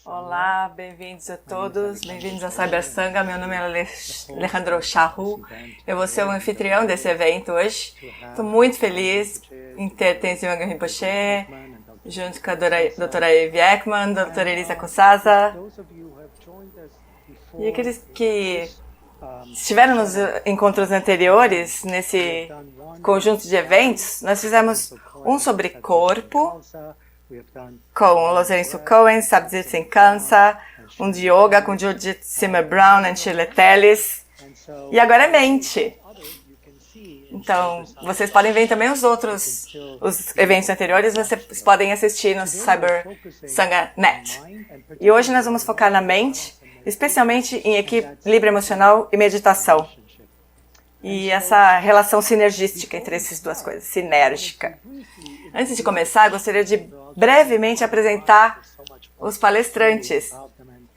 Olá, bem-vindos a todos, bem-vindos a Cyber Sangha. Meu nome é Alejandro Shahu, eu vou ser o anfitrião desse evento hoje. Estou muito feliz em ter Tenzin Wangyal Rinpoche, junto com a doutora Eve Ekman, a doutora Elisa Kosaza. E aqueles que estiveram nos encontros anteriores, nesse conjunto de eventos, nós fizemos um sobre corpo, com o Lorenzo Cohen, Sabzit Singh Kansa, um de yoga com Judith Simmer Brown e Shirley Tellis. E agora é mente. Então, vocês podem ver também os eventos anteriores, vocês podem assistir no Cyber Sangha Net. E hoje nós vamos focar na mente, especialmente em equilíbrio emocional e meditação. E essa relação sinergística entre essas duas coisas, sinérgica. Antes de começar, eu gostaria de brevemente apresentar os palestrantes.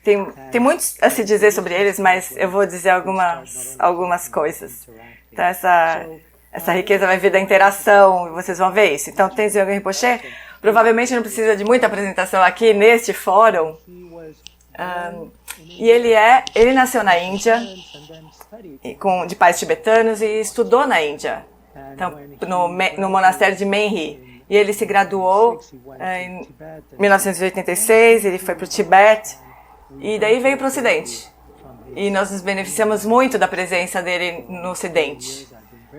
Tem muito a se dizer sobre eles, mas eu vou dizer algumas coisas. Então, essa riqueza vai vir da interação, e vocês vão ver isso. Então, Tenzin Wangyal Rinpoche provavelmente não precisa de muita apresentação aqui neste fórum. E ele nasceu na Índia, de pais tibetanos, e estudou na Índia, então, no monastério de Menri. E ele se graduou em 1986, ele foi para o Tibete, e daí veio para o Ocidente. E nós nos beneficiamos muito da presença dele no Ocidente,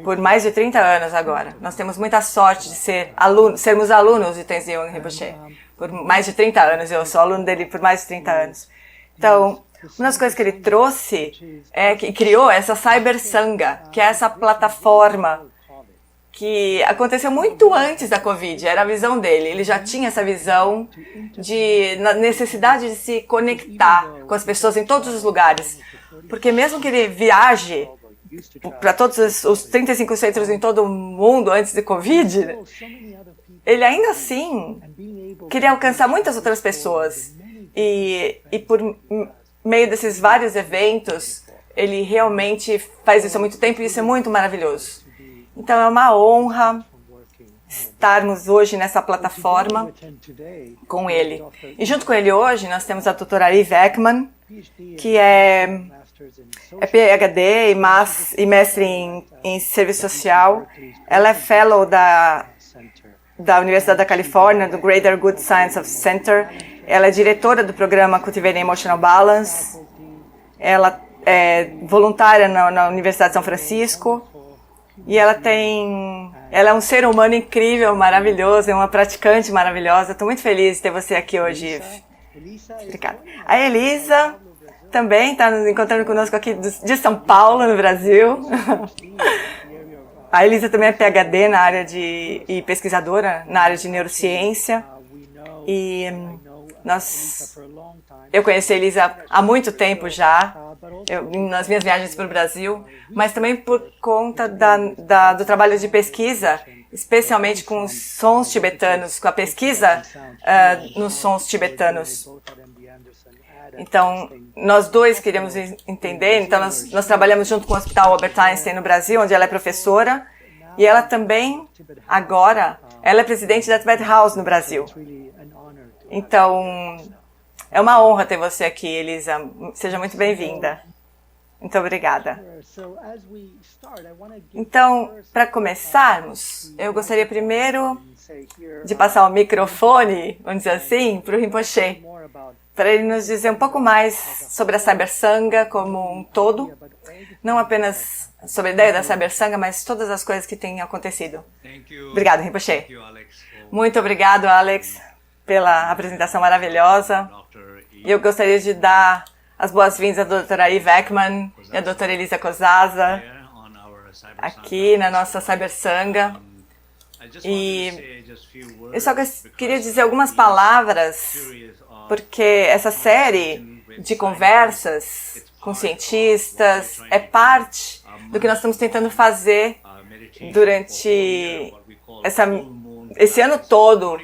por mais de 30 anos agora. Nós temos muita sorte de sermos alunos de Tenzin Wangyal Rinpoche. Por mais de 30 anos, eu sou aluno dele por mais de 30 anos. Então, uma das coisas que ele trouxe que criou essa Cyber Sangha, que é essa plataforma que aconteceu muito antes da Covid, era a visão dele. Ele já tinha essa visão na necessidade de se conectar com as pessoas em todos os lugares. Porque mesmo que ele viaje para todos os 35 centros em todo o mundo antes de Covid, ele ainda assim queria alcançar muitas outras pessoas. E por meio desses vários eventos, ele realmente faz isso há muito tempo e isso é muito maravilhoso. Então é uma honra estarmos hoje nessa plataforma com ele. E junto com ele hoje nós temos a doutora Eve Ekman, que é PhD e mestre em serviço social. Ela é fellow da Universidade da Califórnia, do Greater Good Science of Center. Ela é diretora do programa Cultivating Emotional Balance. Ela é voluntária na Universidade de São Francisco. E ela é um ser humano incrível, maravilhoso, é uma praticante maravilhosa. Estou muito feliz de ter você aqui hoje, Eve. Obrigada. A Elisa também está nos encontrando conosco aqui de São Paulo, no Brasil. A Elisa também é PhD na área e pesquisadora na área de neurociência. E eu conheci a Elisa há muito tempo já, nas minhas viagens para o Brasil, mas também por conta do trabalho de pesquisa, especialmente com os sons tibetanos, com a pesquisa nos sons tibetanos. Então, nós dois queríamos entender, então nós trabalhamos junto com o Hospital Albert Einstein no Brasil, onde ela é professora, e ela também, agora, ela é presidente da Tibet House no Brasil. Então, é uma honra ter você aqui, Elisa. Seja muito bem-vinda. Muito obrigada. Então, para começarmos, eu gostaria primeiro de passar o microfone, vamos dizer assim, para o Rinpoche, para ele nos dizer um pouco mais sobre a Cyber Sangha como um todo, não apenas sobre a ideia da Cyber Sangha, mas todas as coisas que têm acontecido. Obrigado, Rinpoche. Muito obrigado, Alex, pela apresentação maravilhosa. E eu gostaria de dar as boas-vindas à doutora Eve Ekman e à doutora Elisa Kosaza aqui na nossa Cyber Sangha. E eu só queria dizer algumas palavras, porque essa série de conversas com cientistas é parte do que nós estamos tentando fazer durante esse ano todo,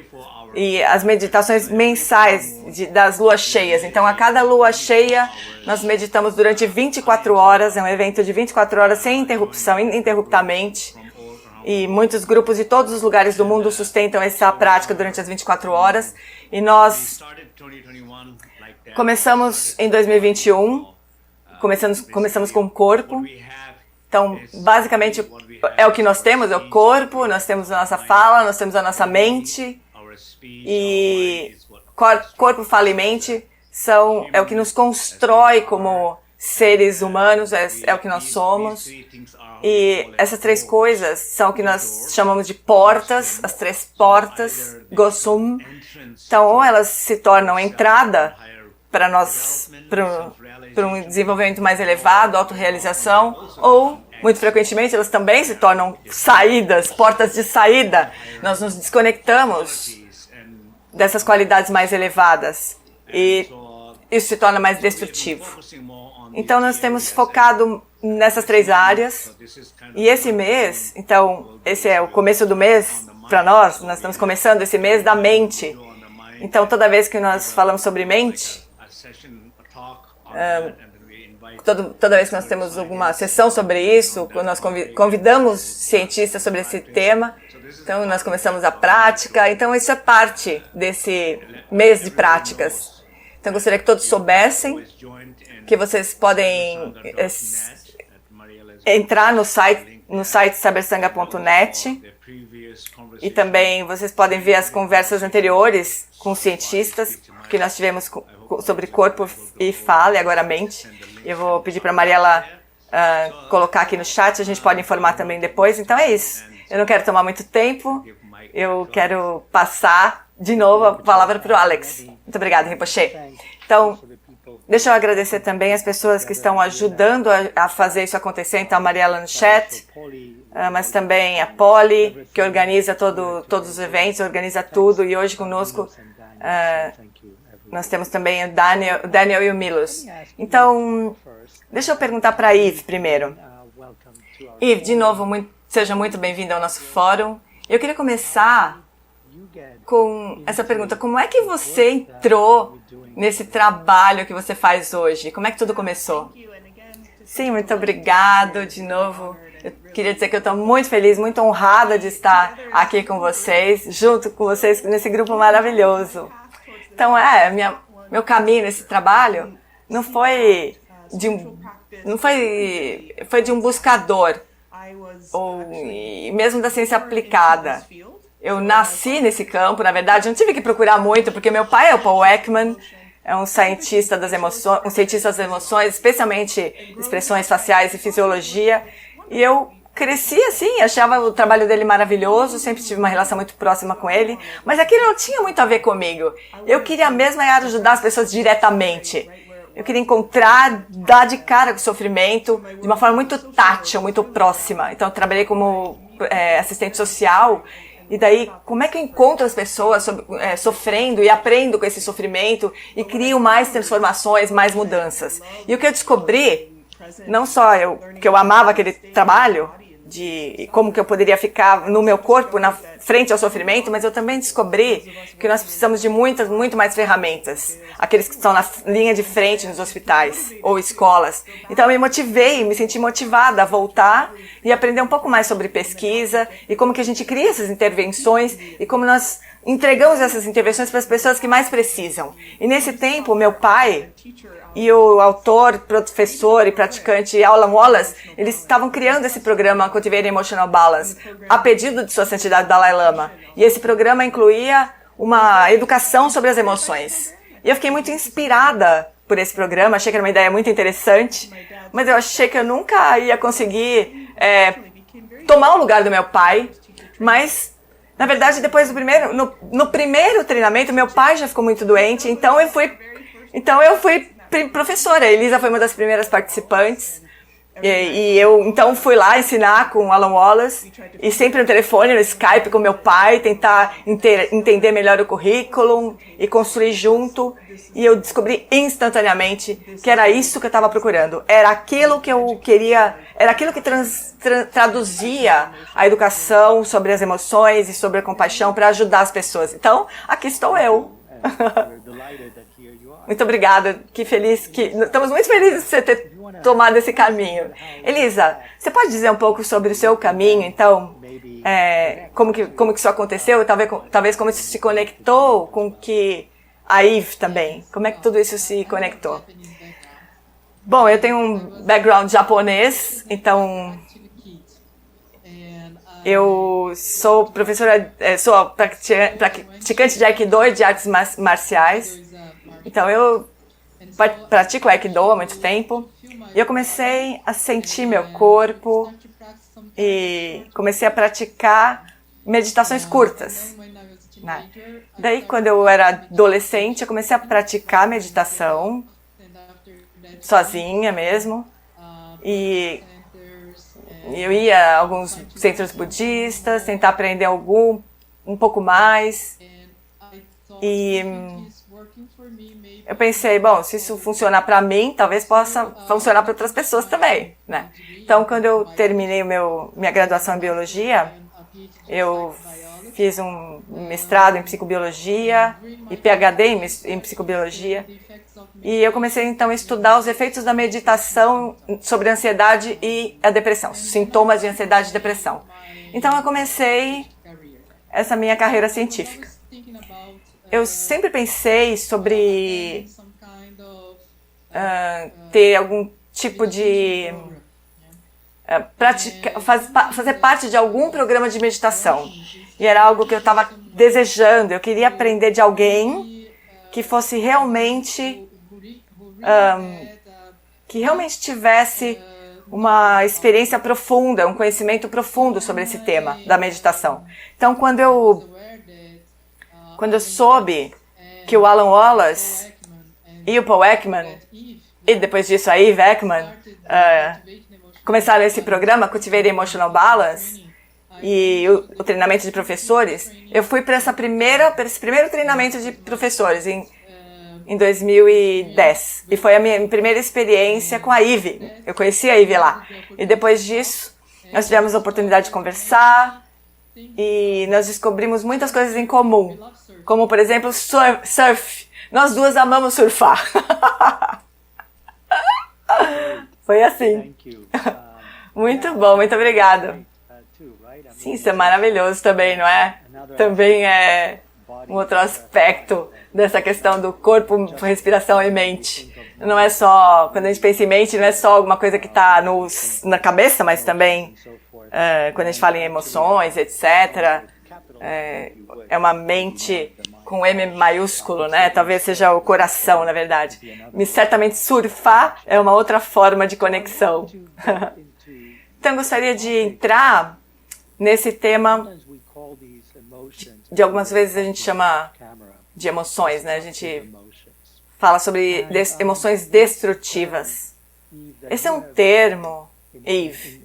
e as meditações mensais das luas cheias. Então, a cada lua cheia, nós meditamos durante 24 horas, é um evento de 24 horas sem interrupção, ininterruptamente. E muitos grupos de todos os lugares do mundo sustentam essa prática durante as 24 horas. E nós começamos em 2021, começamos com o corpo. Então, basicamente, é o que nós temos, é o corpo, nós temos a nossa fala, nós temos a nossa mente. E corpo, fala e mente é o que nos constrói como seres humanos, é o que nós somos. E essas três coisas são o que nós chamamos de portas, as três portas, Gosum. Então, ou elas se tornam entrada para nós, para um desenvolvimento mais elevado, autorrealização, ou, muito frequentemente, elas também se tornam saídas, portas de saída. Nós nos desconectamos dessas qualidades mais elevadas e isso se torna mais destrutivo. Então, nós temos focado nessas três áreas e esse mês, então, esse é o começo do mês para nós estamos começando esse mês da mente. Então, toda vez que nós falamos sobre mente, toda vez que nós temos alguma sessão sobre isso, nós convidamos cientistas sobre esse tema, então nós começamos a prática, então isso é parte desse mês de práticas. Então, eu gostaria que todos soubessem que vocês podem entrar no site sabersanga.net e também vocês podem ver as conversas anteriores com cientistas que nós tivemos sobre corpo e fala e agora mente. Eu vou pedir para a Mariela colocar aqui no chat, a gente pode informar também depois. Então é isso. Eu não quero tomar muito tempo, eu quero passar de novo a palavra para o Alex. Muito obrigada, Rinpoche. Então, deixa eu agradecer também as pessoas que estão ajudando a fazer isso acontecer. Então, a Mariela no chat, mas também a Polly, que organiza todos os eventos, organiza tudo. E hoje conosco nós temos também o Daniel e o Milos. Então, deixa eu perguntar para a Yves primeiro. Yves, de novo, seja muito bem-vindo ao nosso fórum. Eu queria começar com essa pergunta. Como é que você entrou nesse trabalho que você faz hoje? Como é que tudo começou? Sim, muito obrigado de novo. Eu queria dizer que eu estou muito feliz, muito honrada de estar aqui com vocês, junto com vocês nesse grupo maravilhoso. Então, meu caminho nesse trabalho foi de um buscador, e mesmo da ciência aplicada. Eu nasci nesse campo, na verdade, eu não tive que procurar muito, porque meu pai é o Paul Ekman, é um cientista das emoções, especialmente expressões faciais e fisiologia, e eu cresci assim, achava o trabalho dele maravilhoso, sempre tive uma relação muito próxima com ele, mas aquilo não tinha muito a ver comigo. Eu queria mesmo ajudar as pessoas diretamente. Eu queria dar de cara com o sofrimento de uma forma muito tátil, muito próxima. Então, eu trabalhei como assistente social. E daí, como é que eu encontro as pessoas sofrendo e aprendo com esse sofrimento e crio mais transformações, mais mudanças? E o que eu descobri, não só que eu amava aquele trabalho, de como que eu poderia ficar no meu corpo, na frente ao sofrimento, mas eu também descobri que nós precisamos de muito mais ferramentas. Aqueles que estão na linha de frente nos hospitais ou escolas. Então eu me senti motivada a voltar e aprender um pouco mais sobre pesquisa e como que a gente cria essas intervenções e como nós entregamos essas intervenções para as pessoas que mais precisam. E nesse tempo, meu pai e o autor, professor e praticante Alan Wallace, eles estavam criando esse programa Cultivating Emotional Balance, a pedido de Sua Santidade Dalai Lama. E esse programa incluía uma educação sobre as emoções. E eu fiquei muito inspirada por esse programa, achei que era uma ideia muito interessante, mas eu achei que eu nunca ia conseguir tomar o lugar do meu pai, mas... Na verdade, depois no primeiro treinamento, meu pai já ficou muito doente, então eu fui professora. A Elisa foi uma das primeiras participantes. E eu, então, fui lá ensinar com o Alan Wallace, e sempre no telefone, no Skype com meu pai, tentar entender melhor o currículo e construir junto. E eu descobri instantaneamente que era isso que eu estava procurando. Era aquilo que eu queria, era aquilo que traduzia a educação sobre as emoções e sobre a compaixão para ajudar as pessoas. Então, aqui estou eu. Muito obrigada, estamos muito felizes de você ter tomado esse caminho. Elisa, você pode dizer um pouco sobre o seu caminho, então, como que isso aconteceu, talvez como isso se conectou com que a Eve também, como é que tudo isso se conectou? Bom, eu tenho um background japonês, então eu sou professora, sou praticante de Aikido e de artes marciais. Então eu pratico Aikido há muito tempo. E eu comecei a sentir meu corpo e comecei a praticar meditações curtas, né? Daí, quando eu era adolescente, eu comecei a praticar meditação sozinha mesmo. E eu ia a alguns centros budistas, tentar aprender um pouco mais. E eu pensei, bom, se isso funcionar para mim, talvez possa funcionar para outras pessoas também, né? Então, quando eu terminei minha graduação em biologia, eu fiz um mestrado em psicobiologia e PhD em psicobiologia. E eu comecei, então, a estudar os efeitos da meditação sobre a ansiedade e a depressão, sintomas de ansiedade e depressão. Então, eu comecei essa minha carreira científica. Eu sempre pensei sobre ter algum tipo de fazer parte de algum programa de meditação. E era algo que eu estava desejando. Eu queria aprender de alguém que fosse realmente tivesse uma experiência profunda, um conhecimento profundo sobre esse tema da meditação. Então, quando eu soube que o Alan Wallace e o Paul Ekman, e depois disso a Eve Ekman, começaram esse programa, Cultivate Emotional Balance, e o treinamento de professores, eu fui para esse primeiro treinamento de professores em 2010. E foi a minha primeira experiência com a Eve. Eu conheci a Eve lá. E depois disso, nós tivemos a oportunidade de conversar e nós descobrimos muitas coisas em comum. Como, por exemplo, surf. Nós duas amamos surfar. Foi assim. Muito bom, muito obrigado. Sim, isso é maravilhoso também, não é? Também é um outro aspecto dessa questão do corpo, respiração e mente. Não é só, quando a gente pensa em mente, não é só alguma coisa que está na cabeça, mas também quando a gente fala em emoções, etc. É uma mente com M maiúsculo, né? Talvez seja o coração, na verdade. Mas certamente surfar é uma outra forma de conexão. Então, eu gostaria de entrar nesse tema, de algumas vezes a gente chama de emoções, né? A gente fala sobre emoções destrutivas. Esse é um termo, Eve,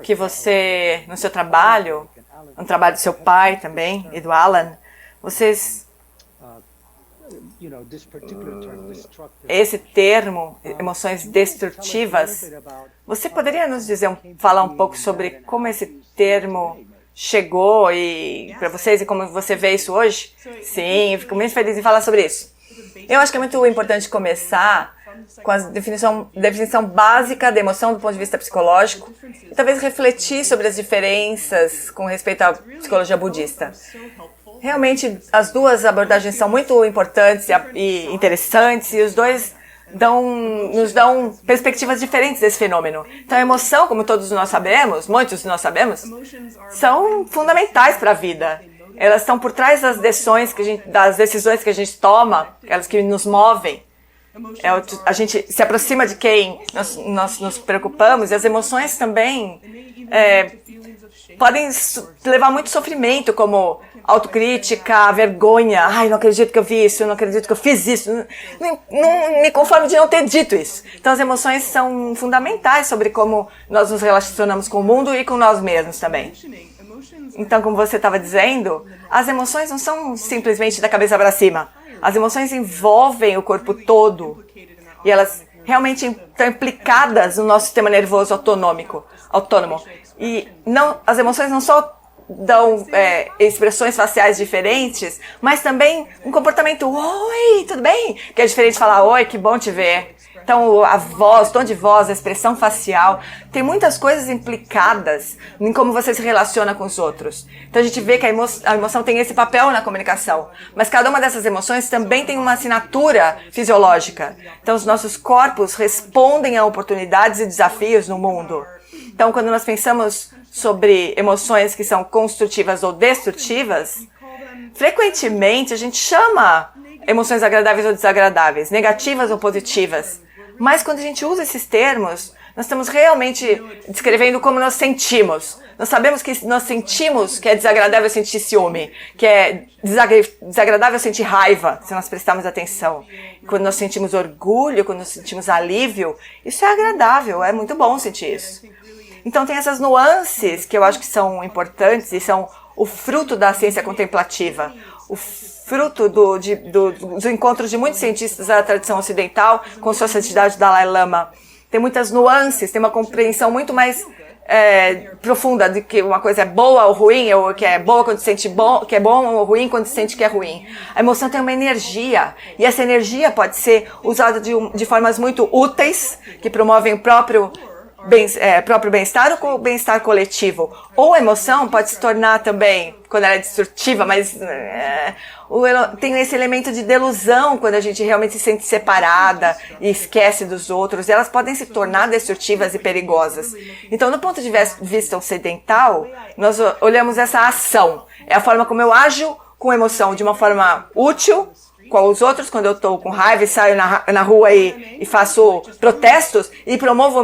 que você, no seu trabalho, no trabalho do seu pai também, e do Alan, vocês... Esse termo, emoções destrutivas, você poderia nos dizer, falar um pouco sobre como esse termo chegou para vocês e como você vê isso hoje? Sim, eu fico muito feliz em falar sobre isso. Eu acho que é muito importante começar com a definição básica da emoção do ponto de vista psicológico e talvez refletir sobre as diferenças com respeito à psicologia budista. Realmente, as duas abordagens são muito importantes e interessantes e os dois nos dão perspectivas diferentes desse fenômeno. Então, a emoção, como todos nós sabemos, muitos de nós sabemos, são fundamentais para a vida. Elas estão por trás das decisões que a gente toma, elas que nos movem. A gente se aproxima de quem nós nos preocupamos e as emoções também podem levar muito sofrimento, como autocrítica, vergonha. Ai, não acredito que eu vi isso, não acredito que eu fiz isso. Não me conformo de não ter dito isso. Então, as emoções são fundamentais sobre como nós nos relacionamos com o mundo e com nós mesmos também. Então, como você estava dizendo, as emoções não são simplesmente da cabeça para cima. As emoções envolvem o corpo todo e elas realmente estão implicadas no nosso sistema nervoso autônomo. E as emoções não só dão expressões faciais diferentes, mas também um comportamento, oi, tudo bem? Que é diferente de falar, oi, que bom te ver. Então, a voz, o tom de voz, a expressão facial, tem muitas coisas implicadas em como você se relaciona com os outros. Então, a gente vê que a emoção tem esse papel na comunicação. Mas cada uma dessas emoções também tem uma assinatura fisiológica. Então, os nossos corpos respondem a oportunidades e desafios no mundo. Então, quando nós pensamos sobre emoções que são construtivas ou destrutivas, frequentemente a gente chama emoções agradáveis ou desagradáveis, negativas ou positivas. Mas quando a gente usa esses termos, nós estamos realmente descrevendo como nós sentimos. Nós sabemos que nós sentimos que é desagradável sentir ciúme, que é desagradável sentir raiva, se nós prestarmos atenção. Quando nós sentimos orgulho, quando nós sentimos alívio, isso é agradável, é muito bom sentir isso. Então tem essas nuances que eu acho que são importantes e são o fruto da ciência contemplativa. O fruto dos encontros de muitos cientistas da tradição ocidental com sua santidade Dalai Lama. Tem muitas nuances, tem uma compreensão muito mais profunda de que uma coisa é boa ou ruim, ou que é boa quando se sente bom, que é bom ou ruim quando se sente que é ruim. A emoção tem uma energia, e essa energia pode ser usada de formas muito úteis, que promovem o próprio bem-estar ou o bem-estar coletivo. Ou a emoção pode se tornar também, quando ela é destrutiva, mas tem esse elemento de delusão, quando a gente realmente se sente separada e esquece dos outros. Elas podem se tornar destrutivas e perigosas. Então, do ponto de vista ocidental, nós olhamos essa ação. É a forma como eu ajo com emoção de uma forma útil com os outros, quando eu estou com raiva e saio na rua e faço protestos e promovo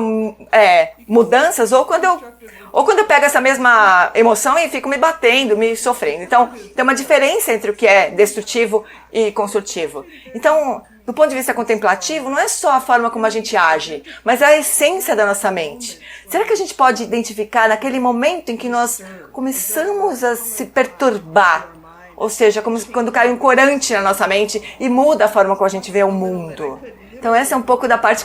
mudanças, ou quando eu pego essa mesma emoção e fico me batendo, me sofrendo. Então, tem uma diferença entre o que é destrutivo e construtivo. Então, do ponto de vista contemplativo, não é só a forma como a gente age, mas a essência da nossa mente. Será que a gente pode identificar naquele momento em que nós começamos a se perturbar? Ou seja, como quando cai um corante na nossa mente e muda a forma como a gente vê o mundo. Então essa é um pouco da parte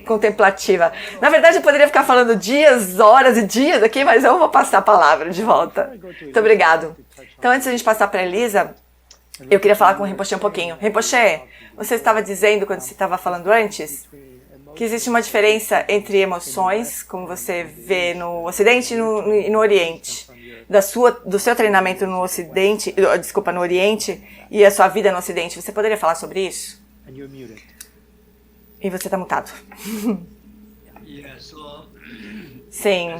contemplativa. Na verdade, eu poderia ficar falando dias, horas e dias aqui, mas eu vou passar a palavra de volta. Muito obrigado. Então antes de a gente passar para a Elisa, eu queria falar com o Rinpoche um pouquinho. Rinpoche, você estava dizendo, quando você estava falando antes, que existe uma diferença entre emoções, como você vê no Ocidente e no Oriente. Do seu treinamento no Ocidente, no Oriente, e a sua vida no Ocidente. Você poderia falar sobre isso? E você está mutado. Sim.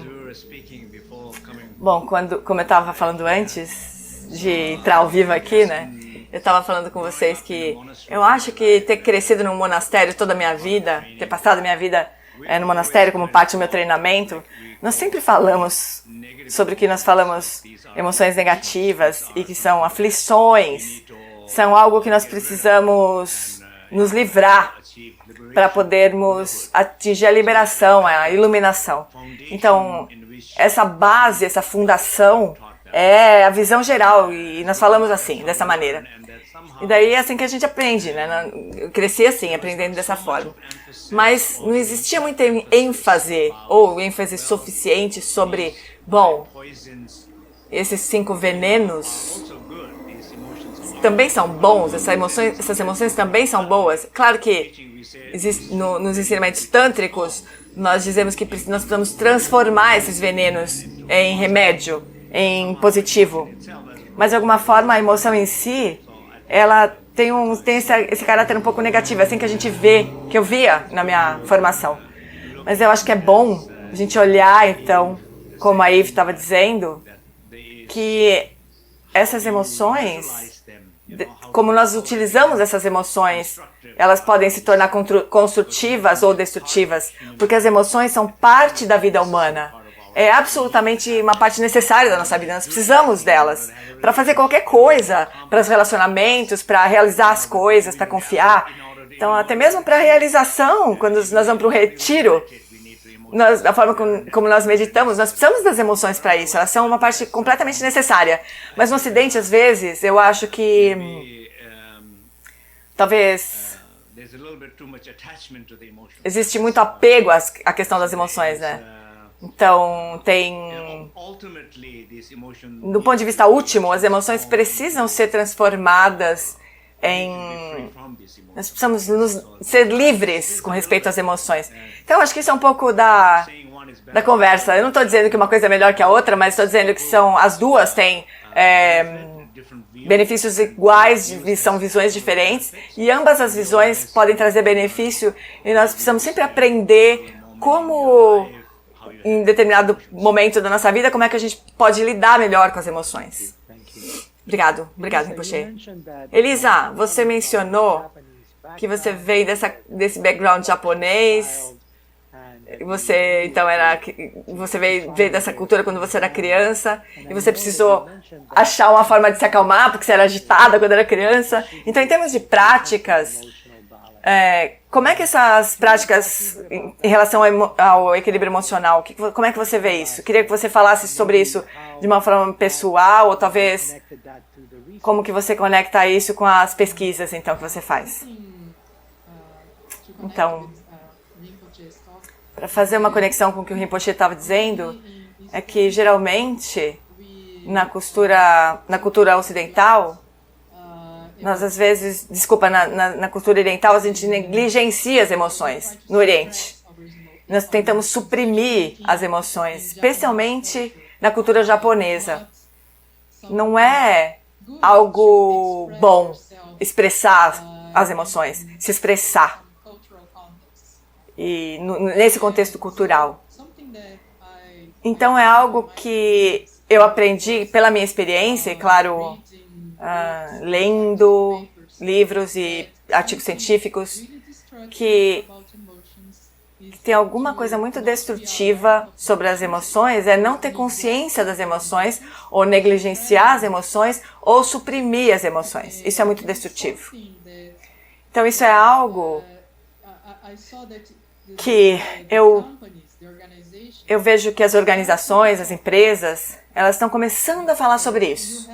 Bom, como eu estava falando antes de entrar ao vivo aqui, né? Eu estava falando com vocês que eu acho que ter crescido num monastério toda a minha vida, ter passado a minha vida no monastério como parte do meu treinamento, nós sempre falamos sobre o que nós falamos, emoções negativas e que são aflições, são algo que nós precisamos nos livrar para podermos atingir a liberação, a iluminação. Então, essa base, essa fundação é a visão geral e nós falamos assim, dessa maneira. E daí é assim que a gente aprende, né? Eu cresci assim, aprendendo dessa forma. Mas não existia muita ênfase, ou ênfase suficiente sobre, bom, esses 5 venenos também são bons, essas emoções também são boas. Claro que nos ensinamentos tântricos, nós dizemos que nós precisamos transformar esses venenos em remédio, em positivo. Mas de alguma forma a emoção em si, ela tem esse caráter um pouco negativo, é assim que a gente vê, que eu via na minha formação. Mas eu acho que é bom a gente olhar, então, como a Eve estava dizendo, que essas emoções, como nós utilizamos essas emoções, elas podem se tornar construtivas ou destrutivas, porque as emoções são parte da vida humana. É absolutamente uma parte necessária da nossa vida, nós precisamos delas para fazer qualquer coisa, para os relacionamentos, para realizar as coisas, para confiar. Então, até mesmo para a realização, quando nós vamos para um retiro, da forma como nós meditamos, nós precisamos das emoções para isso, elas são uma parte completamente necessária. Mas no Ocidente, às vezes, eu acho que talvez existe muito apego à questão das emoções, né? Então, do ponto de vista último, as emoções precisam ser transformadas em... Nós precisamos ser livres com respeito às emoções. Então, acho que isso é um pouco da conversa. Eu não estou dizendo que uma coisa é melhor que a outra, mas estou dizendo que as duas têm benefícios iguais, são visões diferentes, e ambas as visões podem trazer benefício, e nós precisamos sempre aprender como, em determinado momento da nossa vida, como é que a gente pode lidar melhor com as emoções. Obrigado, Rinpoche. Elisa, você mencionou que você veio desse background japonês. Você veio dessa cultura quando você era criança e você precisou achar uma forma de se acalmar porque você era agitada quando era criança. Então, em termos de práticas, como é que essas práticas em relação ao equilíbrio emocional, como é que você vê isso? Queria que você falasse sobre isso de uma forma pessoal ou talvez como que você conecta isso com as pesquisas então que você faz. Então, para fazer uma conexão com o que o Rinpoche estava dizendo, é que geralmente na cultura ocidental, nós às vezes, na cultura oriental, a gente negligencia as emoções no Oriente. Nós tentamos suprimir as emoções, especialmente na cultura japonesa. Não é algo bom expressar as emoções, se expressar. E nesse contexto cultural. Então é algo que eu aprendi pela minha experiência, e claro, lendo livros e artigos científicos, que tem alguma coisa muito destrutiva sobre as emoções, é não ter consciência das emoções, ou negligenciar as emoções, ou suprimir as emoções. Isso é muito destrutivo. Então isso é algo que eu vejo que as organizações, as empresas, elas estão começando a falar sobre isso.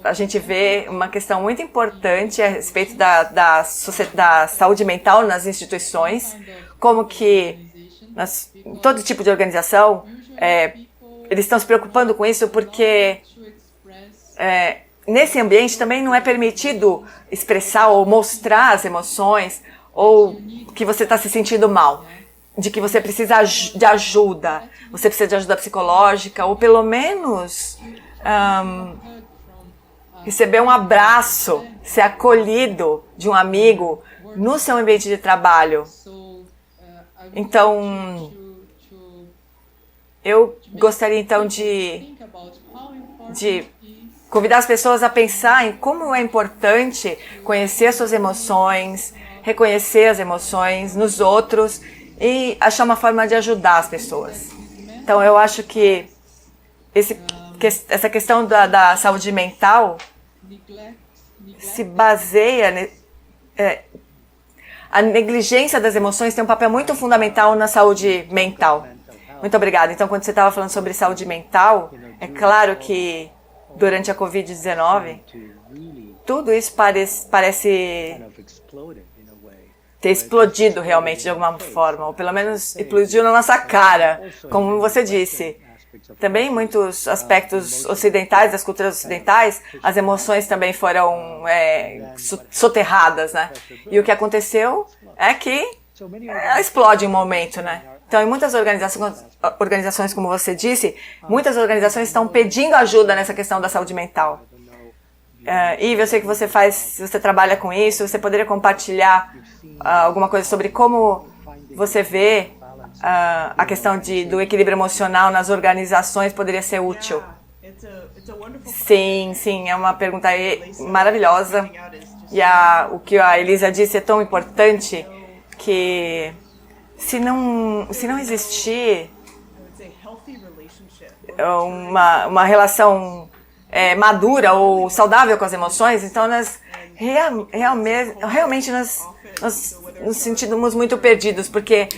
A gente vê uma questão muito importante a respeito da saúde mental nas instituições, como que todo tipo de organização, eles estão se preocupando com isso porque nesse ambiente também não é permitido expressar ou mostrar as emoções ou que você está se sentindo mal, de que você precisa de ajuda, você precisa de ajuda psicológica ou pelo menos receber um abraço, ser acolhido de um amigo no seu ambiente de trabalho. Então, eu gostaria então de convidar as pessoas a pensar em como é importante conhecer as suas emoções, reconhecer as emoções nos outros e achar uma forma de ajudar as pessoas. Então, eu acho que essa questão da saúde mental se baseia... a negligência das emoções tem um papel muito fundamental na saúde mental. Muito obrigada. Então, quando você estava falando sobre saúde mental, é claro que durante a Covid-19, tudo isso parece ter explodido realmente de alguma forma, ou pelo menos explodiu na nossa cara, como você disse. Também em muitos aspectos ocidentais, das culturas ocidentais, as emoções também foram soterradas, né? E o que aconteceu é que ela explode em um momento, né? Então, em muitas organizações, como você disse, muitas organizações estão pedindo ajuda nessa questão da saúde mental. E eu sei que você trabalha com isso, você poderia compartilhar alguma coisa sobre como você vê a questão do equilíbrio emocional nas organizações poderia ser útil? Sim, é uma pergunta maravilhosa. E o que a Elisa disse é tão importante que se não existir uma relação madura ou saudável com as emoções, então nós realmente nós nos sentimos muito perdidos, porque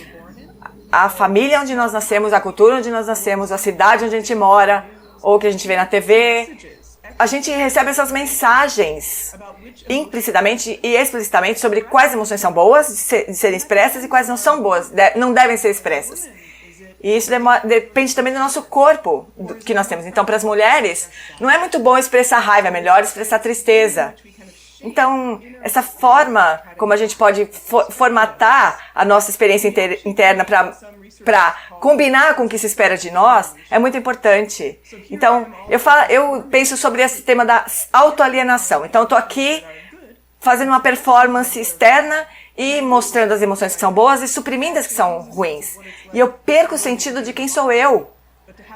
a família onde nós nascemos, a cultura onde nós nascemos, a cidade onde a gente mora, ou que a gente vê na TV, a gente recebe essas mensagens implicitamente e explicitamente sobre quais emoções são boas de serem expressas e quais não são boas, não devem ser expressas. E isso depende também do nosso corpo que nós temos. Então, para as mulheres, não é muito bom expressar raiva, é melhor expressar tristeza. Então, essa forma como a gente pode formatar a nossa experiência interna para combinar com o que se espera de nós é muito importante. Então, eu penso sobre esse tema da autoalienação. Então, eu estou aqui fazendo uma performance externa e mostrando as emoções que são boas e suprimindo as que são ruins. E eu perco o sentido de quem sou eu.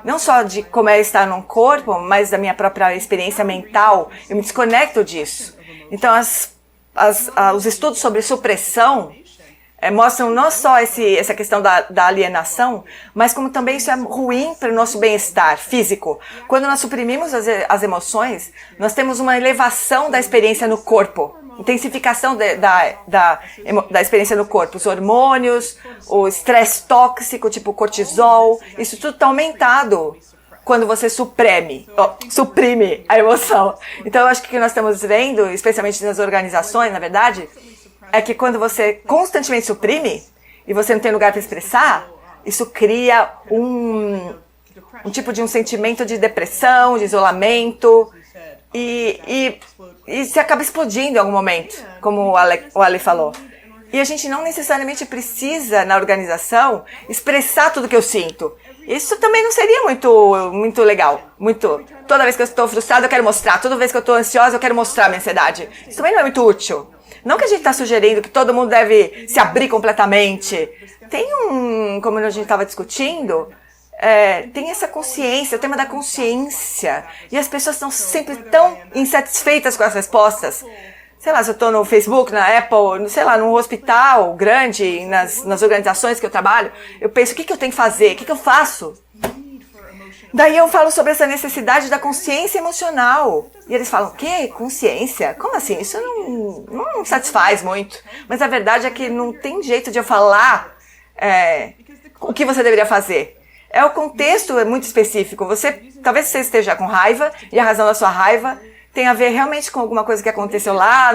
Não só de como é estar num corpo, mas da minha própria experiência mental. Eu me desconecto disso. Então, os estudos sobre supressão mostram não só essa questão da alienação, mas como também isso é ruim para o nosso bem-estar físico. Quando nós suprimimos as emoções, nós temos uma elevação da experiência no corpo. Intensificação da experiência no corpo, os hormônios, o estresse tóxico, tipo cortisol, isso tudo está aumentado quando você suprime a emoção. Então eu acho que o que nós estamos vendo, especialmente nas organizações, na verdade, é que quando você constantemente suprime e você não tem lugar para expressar, isso cria um tipo de um sentimento de depressão, de isolamento, e se acaba explodindo em algum momento, como o Ale falou. E a gente não necessariamente precisa, na organização, expressar tudo que eu sinto. Isso também não seria muito legal. Toda vez que eu estou frustrada, eu quero mostrar. Toda vez que eu estou ansiosa, eu quero mostrar a minha ansiedade. Isso também não é muito útil. Não que a gente está sugerindo que todo mundo deve se abrir completamente. Tem como a gente estava discutindo, tem essa consciência, o tema da consciência. E as pessoas estão sempre tão insatisfeitas com as respostas. Sei lá, se eu estou no Facebook, na Apple, sei lá, num hospital grande, nas organizações que eu trabalho, eu penso, o que eu tenho que fazer? O que eu faço? Daí eu falo sobre essa necessidade da consciência emocional. E eles falam, o quê? Consciência? Como assim? Isso não satisfaz muito. Mas a verdade é que não tem jeito de eu falar o que você deveria fazer. O contexto é muito específico. Talvez você esteja com raiva e a razão da sua raiva tem a ver realmente com alguma coisa que aconteceu lá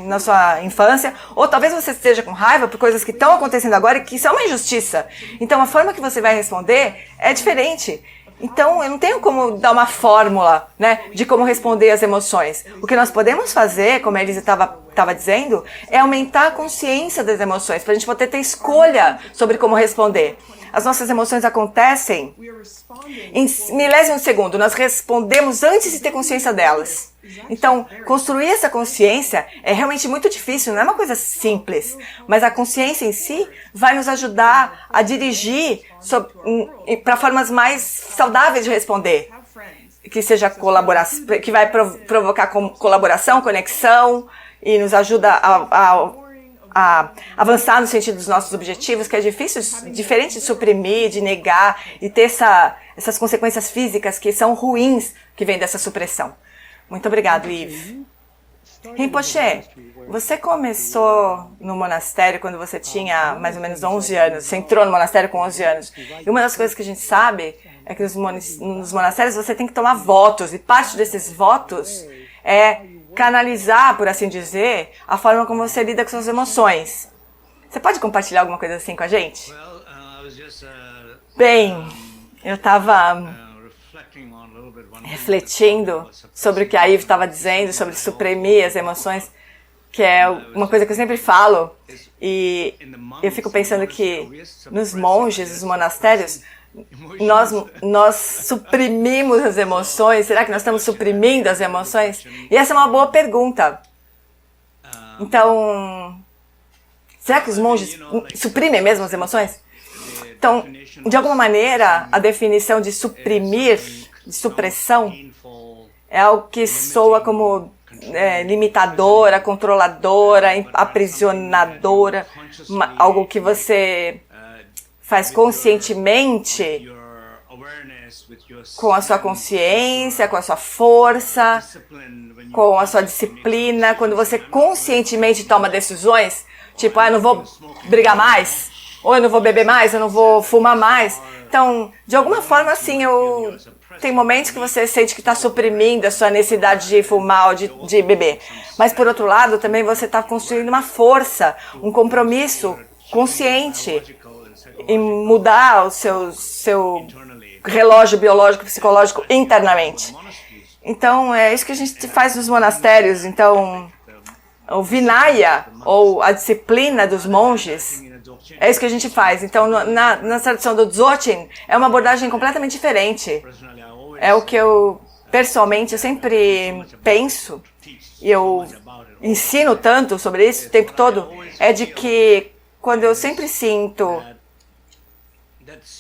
na sua infância, ou talvez você esteja com raiva por coisas que estão acontecendo agora e que são uma injustiça. Então a forma que você vai responder é diferente. Então eu não tenho como dar uma fórmula, né, de como responder às emoções. O que nós podemos fazer, como a Elisa estava dizendo, é aumentar a consciência das emoções, para a gente poder ter escolha sobre como responder. As nossas emoções acontecem em milésimos de segundo. Nós respondemos antes de ter consciência delas. Então, construir essa consciência é realmente muito difícil, não é uma coisa simples. Mas a consciência em si vai nos ajudar a dirigir para formas mais saudáveis de responder. Que seja colaboração, que vai provocar colaboração, conexão e nos ajuda a avançar no sentido dos nossos objetivos, que é difícil, diferente de suprimir, de negar e ter essas consequências físicas que são ruins que vêm dessa supressão. Muito obrigado, Yves. Rinpoche, você começou no monastério quando você tinha mais ou menos 11 anos. Você entrou no monastério com 11 anos. E uma das coisas que a gente sabe é que nos monastérios você tem que tomar votos. E parte desses votos é canalizar, por assim dizer, a forma como você lida com suas emoções. Você pode compartilhar alguma coisa assim com a gente? Bem, eu estava refletindo sobre o que a Yves estava dizendo, sobre suprimir as emoções, que é uma coisa que eu sempre falo, e eu fico pensando que nos monges, nos monastérios, nós suprimimos as emoções. Será que nós estamos suprimindo as emoções? E essa é uma boa pergunta. Então, será que os monges suprimem mesmo as emoções? Então, de alguma maneira, a definição de suprimir, de supressão, é algo que soa como limitadora, controladora, aprisionadora, algo que você faz conscientemente com a sua consciência, com a sua força, com a sua disciplina. Quando você conscientemente toma decisões, tipo, eu não vou brigar mais, ou eu não vou beber mais, eu não vou fumar mais. Então, de alguma forma, assim, tem momentos que você sente que está suprimindo a sua necessidade de fumar ou de beber. Mas, por outro lado, também você está construindo uma força, um compromisso consciente em mudar o seu relógio biológico, psicológico internamente. Então, é isso que a gente faz nos monastérios. Então, o Vinaya, ou a disciplina dos monges, é isso que a gente faz. Então, na tradição do Dzogchen, é uma abordagem completamente diferente. É o que eu, pessoalmente, eu sempre penso, e eu ensino tanto sobre isso o tempo todo, é de que quando eu sempre sinto,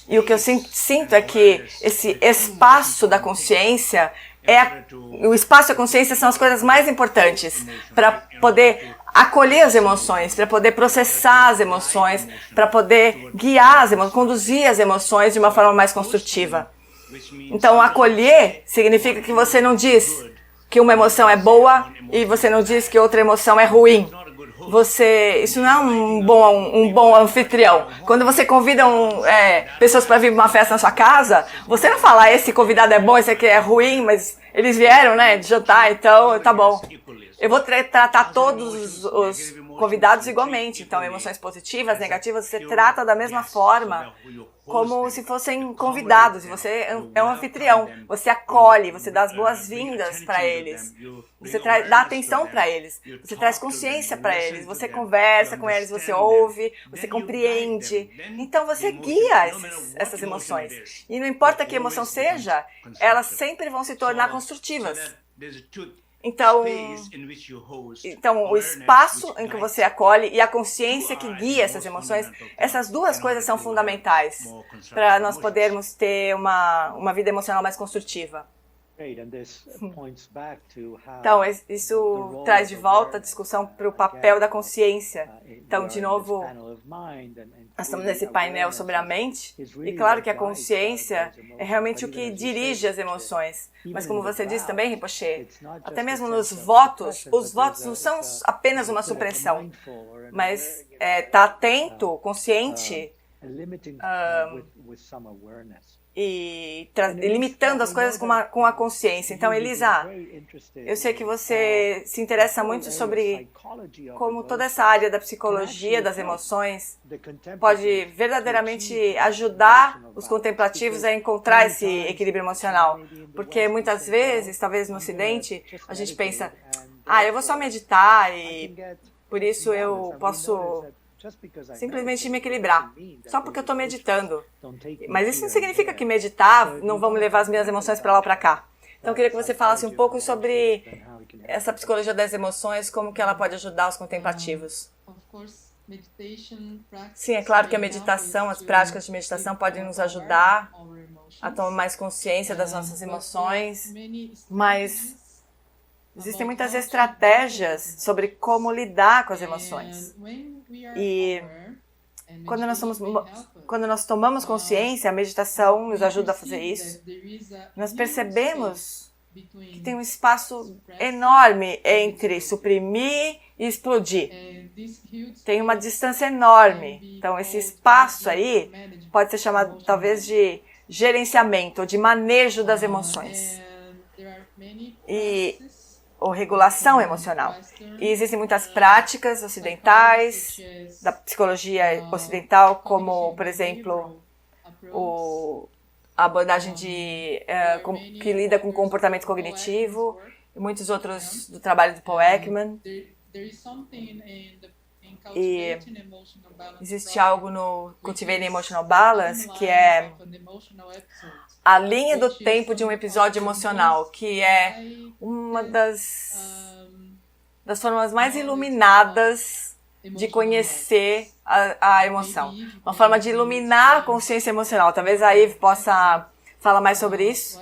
e o que eu sinto é que esse espaço da consciência, o espaço e a consciência são as coisas mais importantes para poder acolher as emoções, para poder processar as emoções, para poder guiar as emoções, conduzir as emoções de uma forma mais construtiva. Então, acolher significa que você não diz que uma emoção é boa e você não diz que outra emoção é ruim. Isso não é um bom anfitrião. Quando você convida pessoas para vir para uma festa na sua casa, você não fala, esse convidado é bom, esse aqui é ruim, mas eles vieram, né, de jantar, então tá bom. Eu vou tratar todos os convidados igualmente. Então, emoções positivas, negativas, você trata da mesma forma, como se fossem convidados. Você é um anfitrião. Você acolhe, você dá as boas-vindas para eles. Você dá atenção para eles. Você traz consciência para eles. Você conversa com eles, você ouve, você compreende. Então, você guia essas emoções. E não importa que emoção seja, elas sempre vão se tornar construtivas. Então, o espaço em que você acolhe e a consciência que guia essas emoções, essas duas coisas são fundamentais para nós podermos ter uma vida emocional mais construtiva. Então, isso traz de volta a discussão para o papel da consciência. Então, de novo, nós estamos nesse painel sobre a mente, e claro que a consciência é realmente o que dirige as emoções. Mas como você disse também, Rinpoche, até mesmo nos votos, os votos não são apenas uma supressão, mas estar atento, consciente, e limitando as coisas com a consciência. Então, Elisa, eu sei que você se interessa muito sobre como toda essa área da psicologia das emoções pode verdadeiramente ajudar os contemplativos a encontrar esse equilíbrio emocional. Porque muitas vezes, talvez no Ocidente, a gente pensa, eu vou só meditar e por isso eu posso simplesmente me equilibrar, só porque eu estou meditando. Mas isso não significa que meditar não vão me levar as minhas emoções para lá ou para cá. Então eu queria que você falasse um pouco sobre essa psicologia das emoções, como que ela pode ajudar os contemplativos. Sim, é claro que a meditação, as práticas de meditação podem nos ajudar a tomar mais consciência das nossas emoções, mas existem muitas estratégias sobre como lidar com as emoções. E quando nós tomamos consciência, a meditação nos ajuda a fazer isso. Nós percebemos que tem um espaço enorme entre suprimir e explodir. Tem uma distância enorme. Então, esse espaço aí pode ser chamado, talvez, de gerenciamento ou de manejo das emoções. Ou regulação emocional. E existem muitas práticas ocidentais, da psicologia ocidental, como, por exemplo, a abordagem que lida com comportamento cognitivo, e muitos outros do trabalho do Paul Ekman. E existe algo no Cultivating Emotional Balance, que é a linha do tempo de um episódio emocional, que é uma das formas mais iluminadas de conhecer a emoção. Uma forma de iluminar a consciência emocional. Talvez a Eve possa falar mais sobre isso.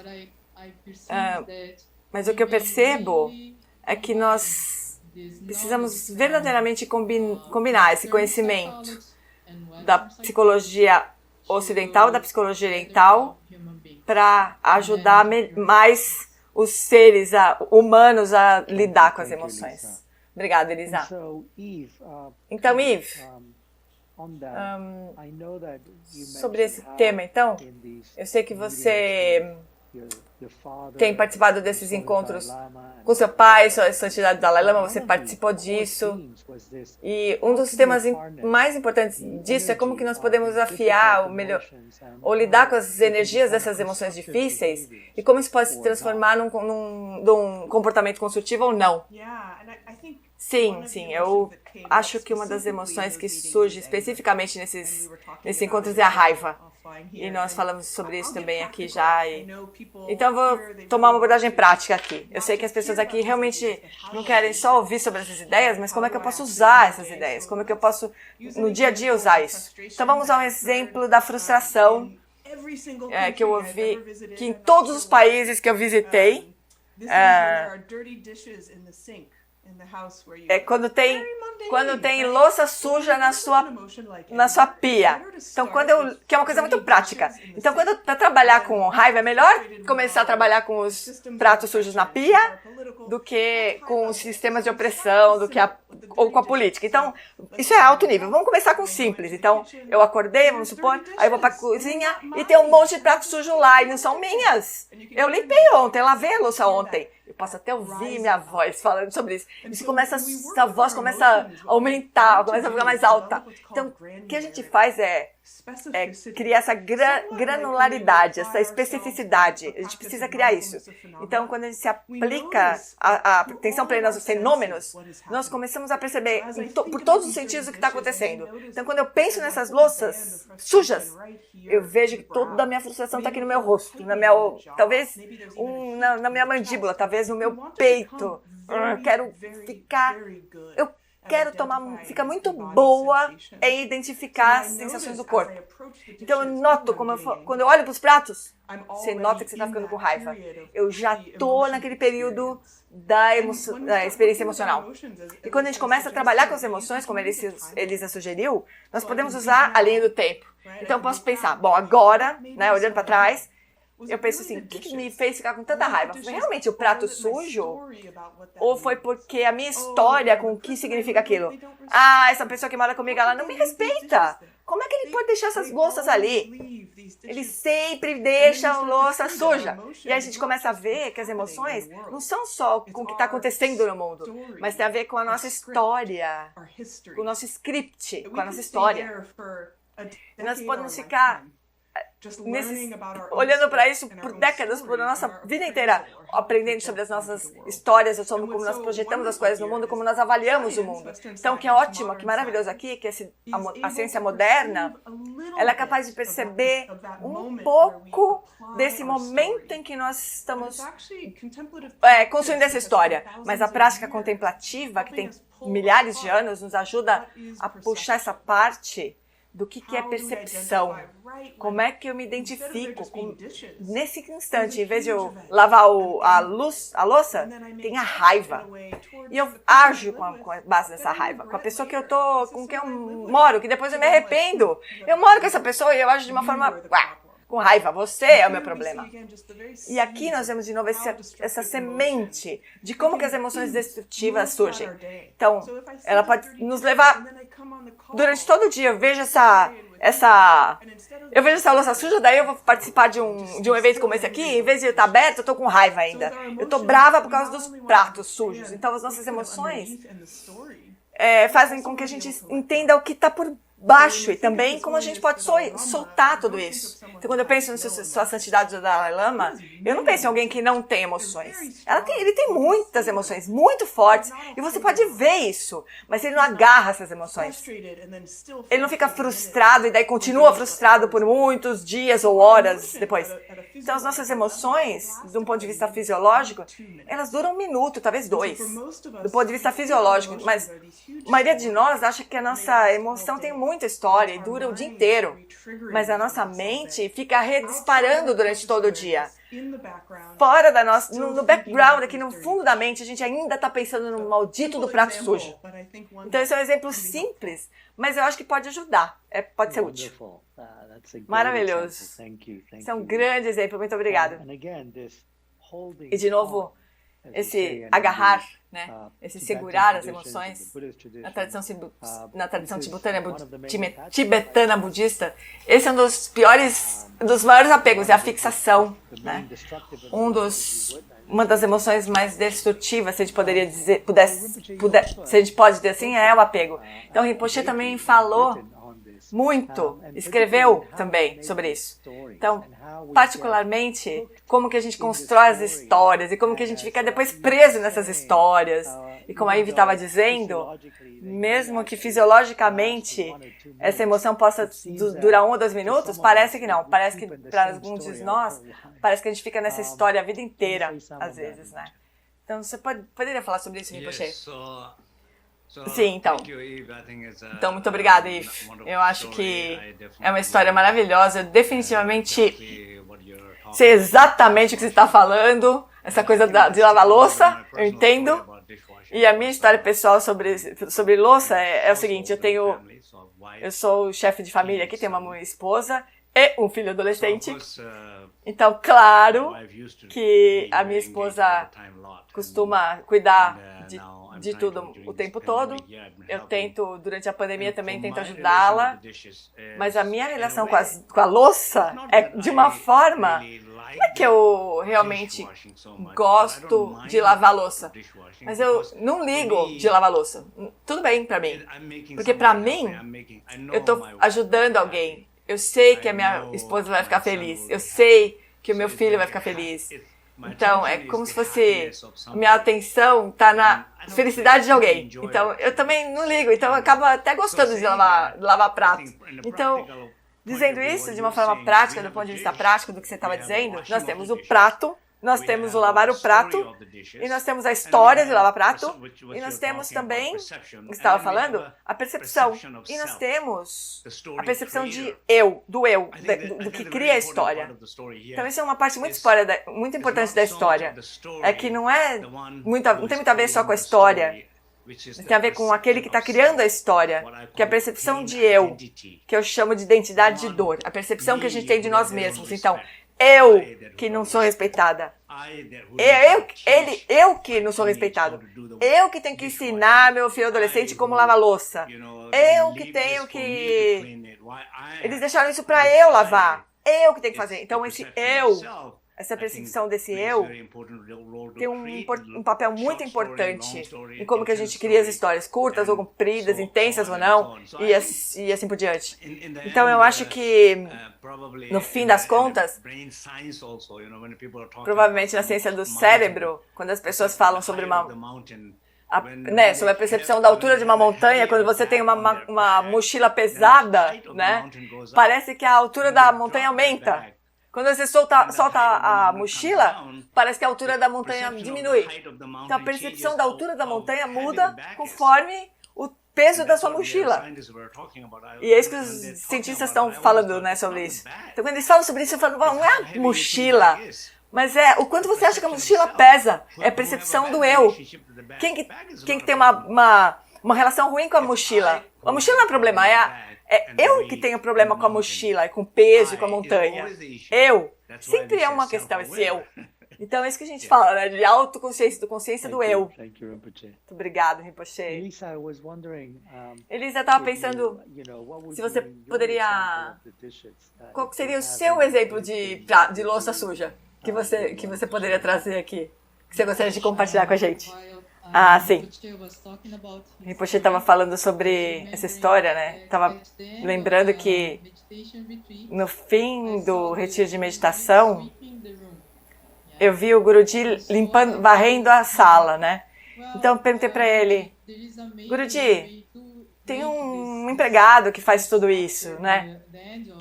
Mas o que eu percebo é que nós precisamos verdadeiramente combinar esse conhecimento da psicologia ocidental, da psicologia oriental, para ajudar mais os seres humanos a lidar com as emoções. Obrigada, Elisa. Então, Eve, sobre esse tema, então, eu sei que você tem participado desses encontros com seu pai, sua santidade Dalai Lama, você participou disso. E um dos temas mais importantes disso é como que nós podemos desafiar, ou lidar com as energias dessas emoções difíceis e como isso pode se transformar num comportamento construtivo ou não. Sim, eu acho que uma das emoções que surge especificamente nesses encontros é a raiva. E nós falamos sobre isso também aqui já. Então eu vou tomar uma abordagem prática aqui. Eu sei que as pessoas aqui realmente não querem só ouvir sobre essas ideias, mas como é que eu posso usar essas ideias? Como é que eu posso, no dia a dia, usar isso? Então vamos a um exemplo da frustração que eu ouvi, que em todos os países que eu visitei, quando tem louça suja na sua pia. Então, que é uma coisa muito prática. Então, para trabalhar com raiva, é melhor começar a trabalhar com os pratos sujos na pia do que com os sistemas de opressão, ou com a política. Então, isso é alto nível. Vamos começar com simples. Então, eu acordei, vamos supor, aí eu vou para a cozinha e tem um monte de prato sujo lá e não são minhas. Eu limpei ontem, lavei a louça ontem. Eu posso até ouvir minha voz falando sobre isso. Essa voz começa a aumentar, começa a ficar mais alta. Então, o que a gente faz é criar essa granularidade, essa especificidade. A gente precisa criar isso. Então, quando a gente se aplica a atenção plena aos fenômenos, nós começamos a perceber por todos os sentidos o que está acontecendo. Então, quando eu penso nessas louças sujas, eu vejo que toda a minha frustração está aqui no meu rosto, talvez na minha mandíbula, talvez no meu peito. Eu quero ficar muito boa em identificar as sensações do corpo. Então eu noto, quando eu olho para os pratos, você nota que você está ficando com raiva. Eu já estou naquele período da experiência emocional. E quando a gente começa a trabalhar com as emoções, como Elisa sugeriu, nós podemos usar a linha do tempo. Então eu posso pensar, bom, agora, olhando para trás, eu penso assim, o que me fez ficar com tanta raiva? Foi realmente o prato sujo? Ou foi porque a minha história com o que significa aquilo? Essa pessoa que mora comigo, ela não me respeita. Como é que ele pode deixar essas louças ali? Ele sempre deixa a louça suja. E aí a gente começa a ver que as emoções não são só com o que está acontecendo no mundo, mas tem a ver com a nossa história, com o nosso script, com a nossa história. E nós podemos ficar olhando para isso por décadas, por a nossa vida inteira, aprendendo sobre as nossas histórias, sobre como nós projetamos as coisas no mundo, como nós avaliamos o mundo. Então, o que é ótimo, que maravilhoso aqui, que a ciência moderna, ela é capaz de perceber um pouco desse momento em que nós estamos construindo essa história. Mas a prática contemplativa, que tem milhares de anos, nos ajuda a puxar essa parte do que é percepção. Como é que eu me identifico nesse instante, em vez de eu lavar a louça, tem a raiva. E eu ajo com a base dessa raiva. Com a pessoa com quem eu moro, que depois eu me arrependo. Eu moro com essa pessoa e eu ajo de uma forma com raiva. Você é o meu problema. E aqui nós vemos de novo essa semente de como que as emoções destrutivas surgem. Então, ela pode nos levar durante todo o dia. Eu vejo essa louça suja, daí eu vou participar de um evento como esse aqui, em vez de eu estar aberto, eu tô com raiva ainda. Eu tô brava por causa dos pratos sujos. Então, as nossas emoções fazem com que a gente entenda o que está por baixo e também como a gente pode soltar tudo isso. Então, quando eu penso na sua santidade do Dalai Lama, eu não penso em alguém que não tem emoções. Ele tem muitas emoções, muito fortes, e você pode ver isso, mas ele não agarra essas emoções. Ele não fica frustrado e daí continua frustrado por muitos dias ou horas depois. Então, as nossas emoções, de um ponto de vista fisiológico, elas duram 1 minuto, talvez 2, do ponto de vista fisiológico, mas a maioria de nós acha que a nossa emoção tem muita história e dura o dia inteiro, mas a nossa mente fica redisparando durante todo o dia. Fora no background, aqui no fundo da mente, a gente ainda está pensando no maldito do prato sujo. Então esse é um exemplo simples, mas eu acho que pode ajudar, pode ser útil. Maravilhoso. Esse é um grande exemplo, muito obrigado. E de novo, esse agarrar, né? Esse segurar as emoções na tradição tibetana budista. Esse é um dos maiores apegos, é a fixação, né? Uma das emoções mais destrutivas, se a gente poderia dizer, se a gente pode dizer assim, é o apego. Então Rinpoche também falou muito, escreveu também sobre isso. Então, particularmente, como que a gente constrói as histórias e como que a gente fica depois preso nessas histórias. E como a Ivy estava dizendo, mesmo que fisiologicamente essa emoção possa durar 1 ou 2 minutos, parece que não. Parece que para alguns de nós, parece que a gente fica nessa história a vida inteira, às vezes, né? Então, você poderia falar sobre isso, Rinpoche? Sim, então. Então, muito obrigada, If. Eu acho que é uma história maravilhosa. Eu definitivamente sei exatamente o que você está falando. Essa coisa de lavar louça, eu entendo. E a minha história pessoal sobre louça é o seguinte, eu sou o chefe de família aqui, tenho uma esposa e um filho adolescente. Então, claro que a minha esposa costuma cuidar de tudo o tempo todo. Eu tento, durante a pandemia também tento ajudá-la, mas a minha relação com a louça é de uma forma, não é que eu realmente gosto de lavar louça, mas eu não ligo de lavar louça. Tudo bem pra mim, porque pra mim, eu tô ajudando alguém. Eu sei que a minha esposa vai ficar feliz, eu sei que o meu filho vai ficar feliz. Então, é como se fosse minha atenção tá na felicidade de alguém. Então, eu também não ligo. Então, eu acabo até gostando de lavar prato. Então, dizendo isso de uma forma prática, do ponto de vista prático do que você estava dizendo, nós temos o prato, nós temos o lavar o prato, e nós temos a história de lavar prato, e nós temos também, você estava falando, a percepção. E nós temos a percepção do que cria a história. Então, isso é uma parte muito importante da história. É que não tem muito a ver só com a história. Tem a ver com aquele que está criando a história, que é a percepção de eu, que eu chamo de identidade de dor, a percepção que a gente tem de nós mesmos. Então, eu que não sou respeitada. Eu que não sou respeitado. Eu que tenho que ensinar meu filho adolescente como lavar louça. Eu que tenho que... Eles deixaram isso para eu lavar. Eu que tenho que fazer. Então, essa percepção desse eu tem um papel muito importante em como que a gente cria as histórias, curtas ou compridas, intensas ou não, e assim por diante. Então eu acho que, no fim das contas, provavelmente na ciência do cérebro, quando as pessoas falam sobre sobre a percepção da altura de uma montanha, quando você tem uma mochila pesada, né, parece que a altura da montanha aumenta. Quando você solta a mochila, parece que a altura da montanha diminui. Então a percepção da altura da montanha muda conforme o peso da sua mochila. E é isso que os cientistas estão falando, né, sobre isso. Então quando eles falam sobre isso, eu falo, não é a mochila, mas é o quanto você acha que a mochila pesa. É a percepção do eu. Quem que tem uma relação ruim com a mochila? A mochila não é problema, é eu que tenho problema com a mochila, com o peso, com a montanha. Sempre é uma questão, esse eu. Então é isso que a gente fala, né? De autoconsciência, do consciência do eu. Muito obrigado, Rinpoche. Elisa, estava pensando se você poderia... Qual seria o seu exemplo de louça suja que você poderia trazer aqui? Que você gostaria de compartilhar com a gente? Ah, sim. Rinpoche estava falando sobre essa história, né? Estava lembrando que no fim do retiro de meditação, eu vi o Guruji varrendo a sala, né? Então eu perguntei para ele, Guruji, tem um empregado que faz tudo isso, né?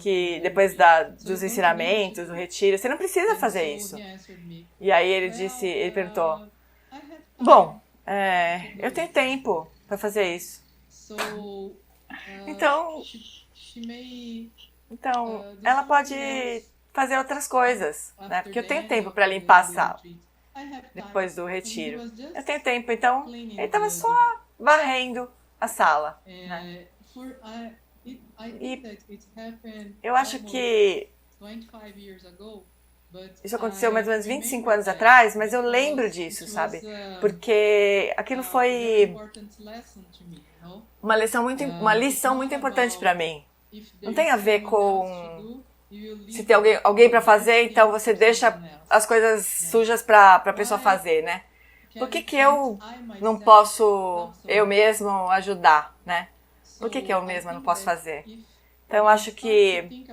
Que depois dos ensinamentos, do retiro, você não precisa fazer isso. E aí ele perguntou, bom, eu tenho tempo para fazer isso. Então, ela pode fazer outras coisas, né? Porque eu tenho tempo para limpar a sala depois do retiro. Eu tenho tempo, então ele estava só varrendo a sala, né? E eu acho que Isso aconteceu mais ou menos 25 anos atrás, mas eu lembro disso, sabe? Porque aquilo foi uma lição muito importante para mim. Não tem a ver com se tem alguém para fazer, então você deixa as coisas sujas para a pessoa fazer, né? Por que eu não posso eu mesmo ajudar, né? Por que eu mesma não posso fazer? Então eu acho que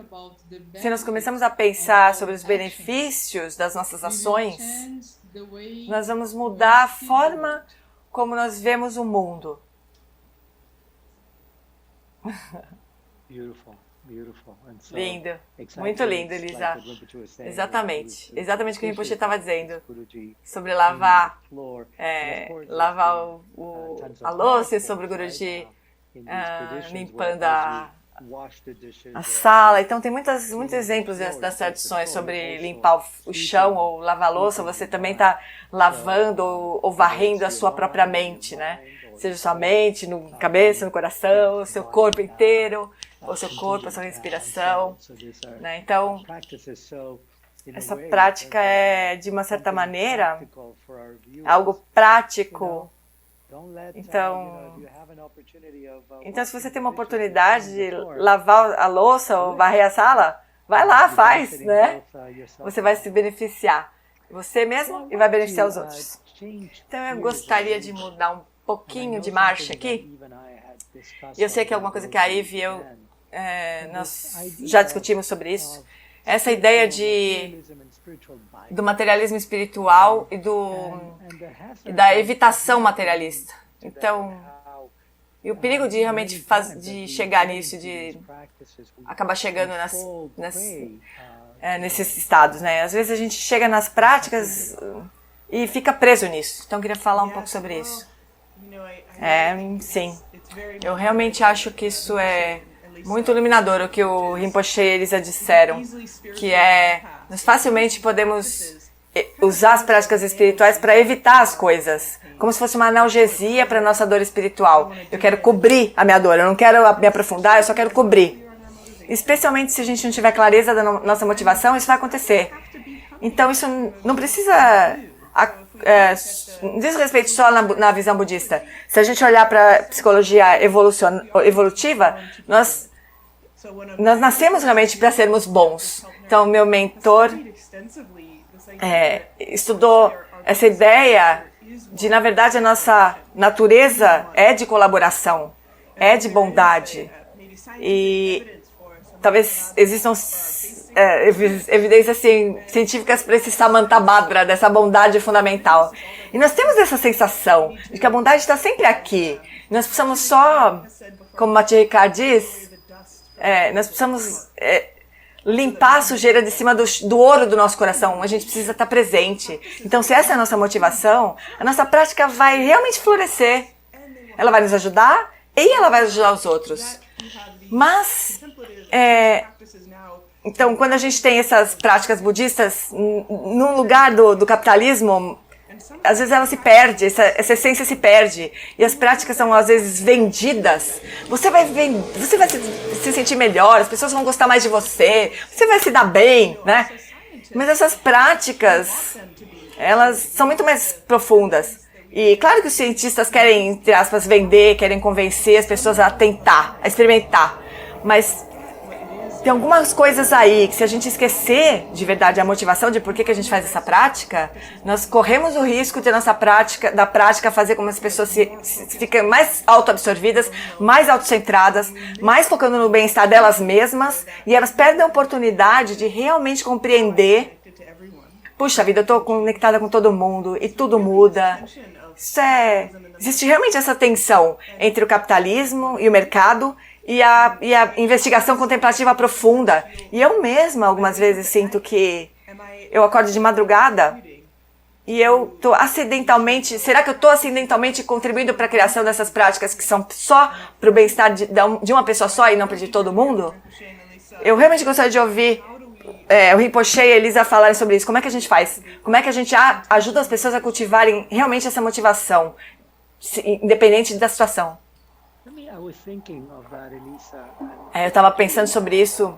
se nós começamos a pensar sobre os benefícios das nossas ações, nós vamos mudar a forma como nós vemos o mundo. Lindo, muito lindo, Elisa. Exatamente o que o Rinpoche estava dizendo sobre lavar a louça e sobre o Guruji limpando a sala. Então tem muitos exemplos das tradições sobre limpar o chão ou lavar a louça. Você também está lavando ou varrendo a sua própria mente, né? Seja sua mente, no cabeça, no coração, o seu corpo inteiro, o seu corpo, a sua respiração, né? Então, essa prática é, de uma certa maneira, algo prático. Então, se você tem uma oportunidade de lavar a louça ou varrer a sala, vai lá, faz, né? Você vai se beneficiar, você mesmo, e vai beneficiar os outros. Então, eu gostaria de mudar um pouquinho de marcha aqui. E eu sei que é alguma coisa que a Ivy e eu, nós já discutimos sobre isso. Essa ideia do materialismo espiritual e da evitação materialista. Então, e o perigo de realmente de chegar nisso, de acabar chegando nesses estados, né? Às vezes a gente chega nas práticas e fica preso nisso. Então eu queria falar um pouco sobre isso. Sim. Eu realmente acho que isso é muito iluminador, o que o Rinpoche e a Elisa disseram, que nós facilmente podemos usar as práticas espirituais para evitar as coisas, como se fosse uma analgesia para a nossa dor espiritual. Eu quero cobrir a minha dor, eu não quero me aprofundar, eu só quero cobrir. Especialmente se a gente não tiver clareza da nossa motivação, isso vai acontecer. Então isso não precisa... não diz respeito só na visão budista. Se a gente olhar para a psicologia evolutiva, nós nascemos realmente para sermos bons. Então, meu mentor estudou essa ideia de, na verdade, a nossa natureza é de colaboração, é de bondade. E talvez existam evidências científicas para esse Samantabhadra, dessa bondade fundamental. E nós temos essa sensação de que a bondade está sempre aqui. Nós precisamos só, como Mahatma Ricard diz, nós precisamos limpar a sujeira de cima do ouro do nosso coração. A gente precisa estar presente. Então, se essa é a nossa motivação, a nossa prática vai realmente florescer. Ela vai nos ajudar e ela vai ajudar os outros. Mas, então, quando a gente tem essas práticas budistas no lugar do capitalismo, às vezes ela se perde, essa essência se perde. E as práticas são, às vezes, vendidas. Você vai se sentir melhor, as pessoas vão gostar mais de você, você vai se dar bem, né? Mas essas práticas, elas são muito mais profundas. E claro que os cientistas querem, entre aspas, vender, querem convencer as pessoas a tentar, a experimentar. Mas tem algumas coisas aí que, se a gente esquecer de verdade a motivação de por que a gente faz essa prática, nós corremos o risco de da prática fazer com que as pessoas fiquem mais autoabsorvidas, mais autocentradas, mais focando no bem-estar delas mesmas, e elas perdem a oportunidade de realmente compreender: puxa vida, eu estou conectada com todo mundo e tudo muda. Existe realmente essa tensão entre o capitalismo e o mercado, e a investigação contemplativa profunda. E eu mesma, algumas vezes, sinto que eu acordo de madrugada e eu estou acidentalmente... Será que eu estou acidentalmente contribuindo para a criação dessas práticas que são só para o bem-estar de uma pessoa só e não para de todo mundo? Eu realmente gostaria de ouvir o Rinpoche e a Elisa falarem sobre isso. Como é que a gente faz? Como é que a gente ajuda as pessoas a cultivarem realmente essa motivação, independente da situação? Eu estava pensando sobre isso,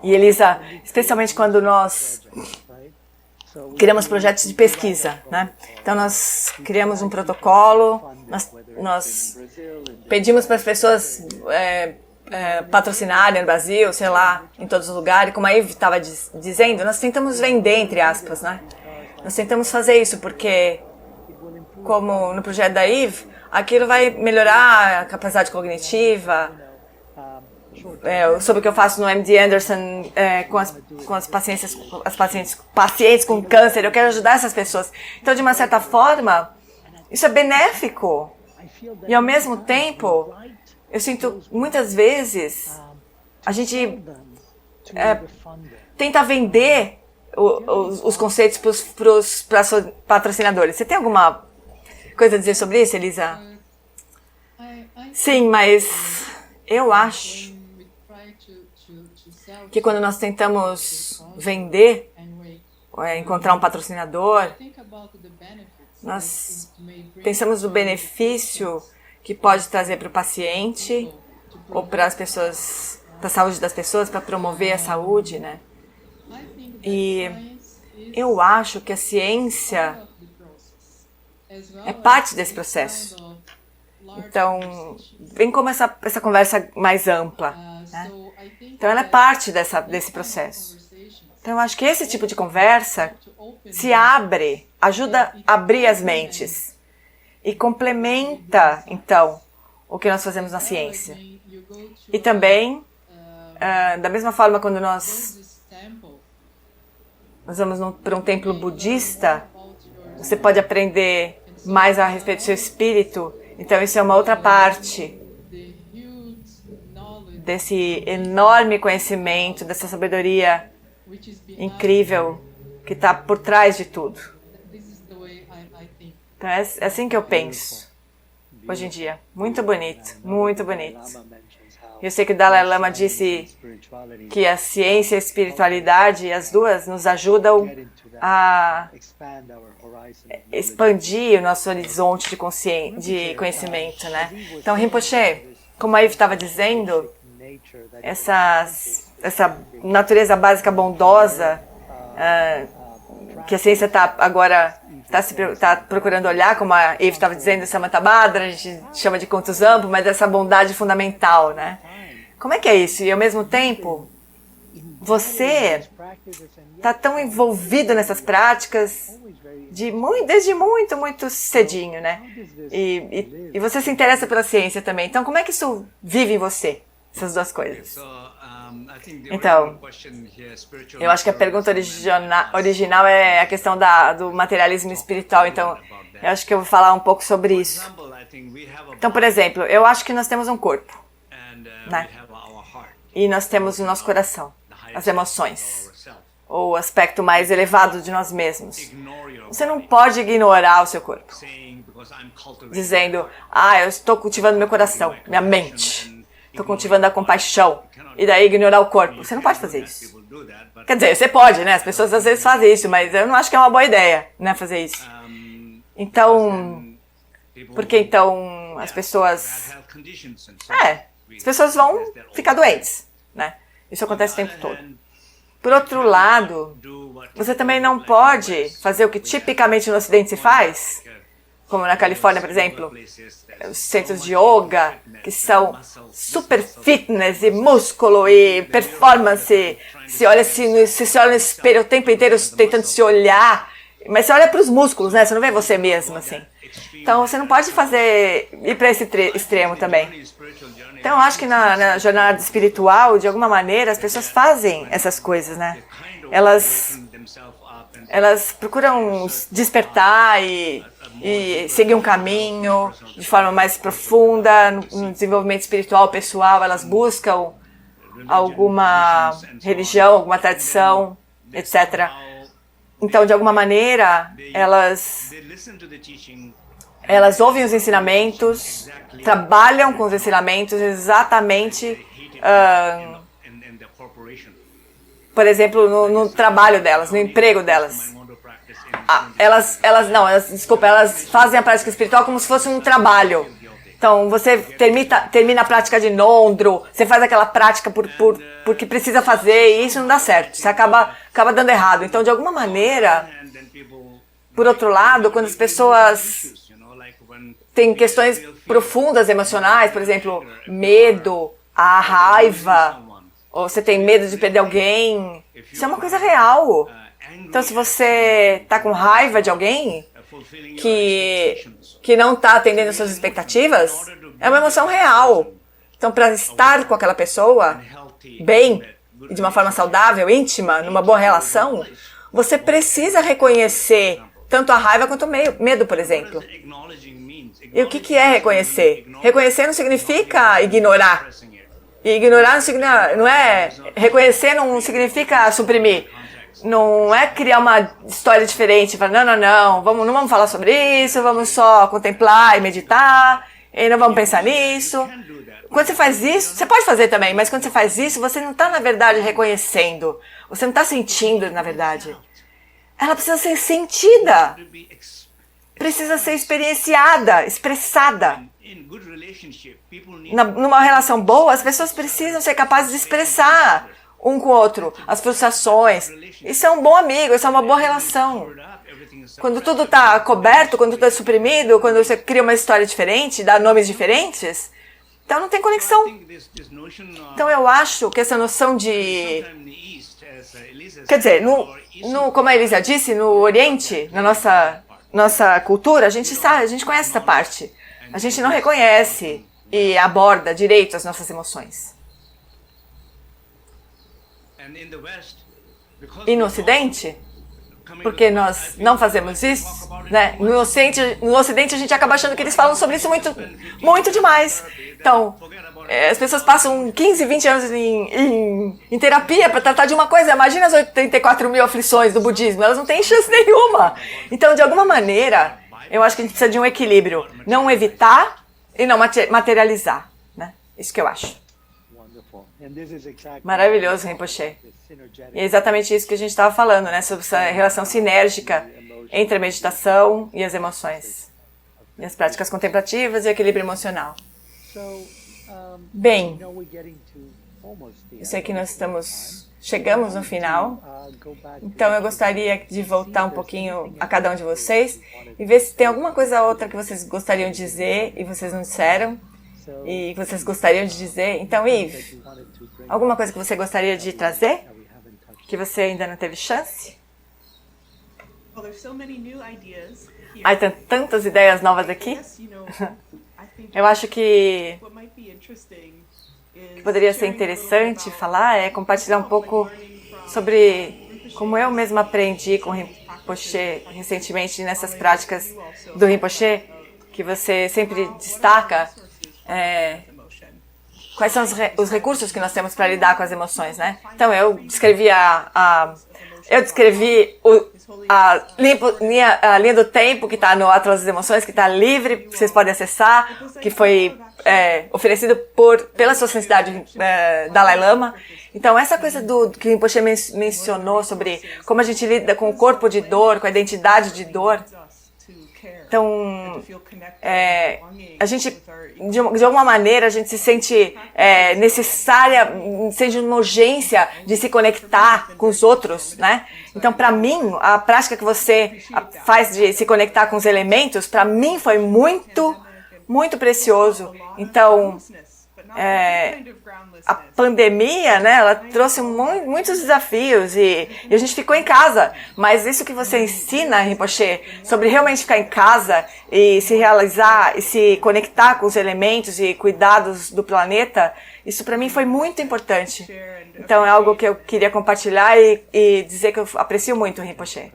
E Elisa, especialmente quando nós criamos projetos de pesquisa, né? Então nós criamos um protocolo, nós pedimos para as pessoas patrocinarem no Brasil, sei lá, em todos os lugares, como a Eve estava dizendo, nós tentamos vender, entre aspas, né? Nós tentamos fazer isso porque, como no projeto da Eve, aquilo vai melhorar a capacidade cognitiva, sobre o que eu faço no MD Anderson com as pacientes com câncer. Eu quero ajudar essas pessoas. Então, de uma certa forma, isso é benéfico. E, ao mesmo tempo, eu sinto, muitas vezes, a gente tenta vender os conceitos para os patrocinadores. Você tem alguma coisa a dizer sobre isso, Elisa? Sim, mas eu acho que quando nós tentamos vender, encontrar um patrocinador, nós pensamos no benefício que pode trazer para o paciente ou para as pessoas, para a saúde das pessoas, para promover a saúde, né? E eu acho que a ciência é parte desse processo. Então, vem como essa conversa mais ampla, né? Então, ela é parte desse processo. Então, eu acho que esse tipo de conversa se abre, ajuda a abrir as mentes e complementa, então, o que nós fazemos na ciência. E também, da mesma forma, quando nós vamos para um templo budista, você pode aprender mais a respeito do seu espírito. Então, isso é uma outra parte desse enorme conhecimento, dessa sabedoria incrível que está por trás de tudo. Então, é assim que eu penso hoje em dia. Muito bonito, muito bonito. Eu sei que o Dalai Lama disse que a ciência e a espiritualidade, as duas, nos ajudam a expandir o nosso horizonte de conhecimento, né? Então, Rinpoche, como a Eve estava dizendo, essa natureza básica bondosa que a ciência está procurando olhar, como a Eve estava dizendo, Samantabhadra, a gente chama de contos amplos, mas essa bondade fundamental, né? Como é que é isso? E ao mesmo tempo, você está tão envolvido nessas práticas desde muito cedinho, né? E você se interessa pela ciência também. Então, como é que isso vive em você, essas duas coisas? Então, eu acho que a pergunta original é a questão do materialismo espiritual. Então, eu acho que eu vou falar um pouco sobre isso. Então, por exemplo, eu acho que nós temos um corpo, né? E nós temos o nosso coração, as emoções, o aspecto mais elevado de nós mesmos. Você não pode ignorar o seu corpo, dizendo, eu estou cultivando meu coração, minha mente, estou cultivando a compaixão, e daí ignorar o corpo. Você não pode fazer isso. Quer dizer, você pode, né? As pessoas às vezes fazem isso, mas eu não acho que é uma boa ideia, né, fazer isso. Então, porque então as pessoas... as pessoas vão ficar doentes, né? Isso acontece o tempo todo. Por outro lado, você também não pode fazer o que tipicamente no Ocidente se faz, como na Califórnia, por exemplo, os centros de yoga, que são super fitness e músculo e performance. Você olha no espelho o tempo inteiro tentando se olhar, mas você olha para os músculos, né? Você não vê você mesmo, assim. Então, você não pode ir para esse extremo também. Então, eu acho que na jornada espiritual, de alguma maneira, as pessoas fazem essas coisas, né? Elas procuram despertar e seguir um caminho de forma mais profunda, no desenvolvimento espiritual, pessoal. Elas buscam alguma religião, alguma tradição, etc. Então, de alguma maneira, elas ouvem os ensinamentos, trabalham com os ensinamentos exatamente, por exemplo, no trabalho delas, no emprego delas. Elas fazem a prática espiritual como se fosse um trabalho. Então, você termina a prática de Nondro, você faz aquela prática porque precisa fazer e isso não dá certo. Você acaba dando errado. Então, de alguma maneira, por outro lado, quando as pessoas têm questões profundas emocionais, por exemplo, medo, a raiva, ou você tem medo de perder alguém, isso é uma coisa real. Então, se você está com raiva de alguém que não está atendendo às suas expectativas, é uma emoção real. Então, para estar com aquela pessoa bem, de uma forma saudável, íntima, numa boa relação, você precisa reconhecer tanto a raiva quanto o medo, por exemplo. E o que é reconhecer? Reconhecer não significa ignorar. E ignorar não é... Reconhecer não significa suprimir. Não é criar uma história diferente. Falar, não vamos falar sobre isso, vamos só contemplar e meditar, e não vamos pensar nisso. Quando você faz isso, você pode fazer também, mas quando você faz isso, você não está, na verdade, reconhecendo. Você não está sentindo, na verdade. Ela precisa ser sentida. Precisa ser experienciada, expressada. Numa relação boa, as pessoas precisam ser capazes de expressar um com o outro as frustrações. Isso é um bom amigo, isso é uma boa relação. Quando tudo está coberto, quando tudo é suprimido, quando você cria uma história diferente, dá nomes diferentes, então não tem conexão. Então eu acho que essa noção de... Quer dizer, como a Elisa disse, no Oriente, na nossa cultura, a gente sabe, a gente conhece essa parte. A gente não reconhece e aborda direito as nossas emoções. E no Ocidente, porque nós não fazemos isso, né? No Ocidente a gente acaba achando que eles falam sobre isso muito demais. Então, as pessoas passam 15, 20 anos em terapia para tratar de uma coisa. Imagina as 84 mil aflições do budismo, elas não têm chance nenhuma. Então, de alguma maneira, eu acho que a gente precisa de um equilíbrio. Não evitar e não materializar, né? Isso que eu acho. Maravilhoso, Rinpoche. E é exatamente isso que a gente estava falando, né? Sobre essa relação sinérgica entre a meditação e as emoções. E as práticas contemplativas e o equilíbrio emocional. Bem, eu sei que nós chegamos no final, então eu gostaria de voltar um pouquinho a cada um de vocês e ver se tem alguma coisa ou outra que vocês gostariam de dizer e vocês não disseram e que vocês gostariam de dizer. Então, Yves, alguma coisa que você gostaria de trazer que você ainda não teve chance? Ai, tem tantas ideias novas aqui. Eu acho que poderia ser interessante falar, compartilhar um pouco sobre como eu mesma aprendi com o Rinpoche recentemente nessas práticas do Rinpoche, que você sempre destaca, quais são os recursos que nós temos para lidar com as emoções, né? Então, eu descrevi a linha do tempo que está no Atlas das Emoções, que está livre, vocês podem acessar, que foi oferecido pela Sua Santidade Dalai Lama. Então, essa coisa que o Rinpoche mencionou sobre como a gente lida com o corpo de dor, com a identidade de dor. Então, a gente, de alguma maneira, a gente se sente necessária, sente uma urgência de se conectar com os outros, né? Então, para mim, a prática que você faz de se conectar com os elementos, para mim foi muito, muito precioso. Então, a pandemia, né, ela trouxe muitos desafios e a gente ficou em casa, mas isso que você ensina, Rinpoche, sobre realmente ficar em casa e se realizar e se conectar com os elementos e cuidados do planeta, isso para mim foi muito importante. Então é algo que eu queria compartilhar e dizer que eu aprecio muito o Rinpoche.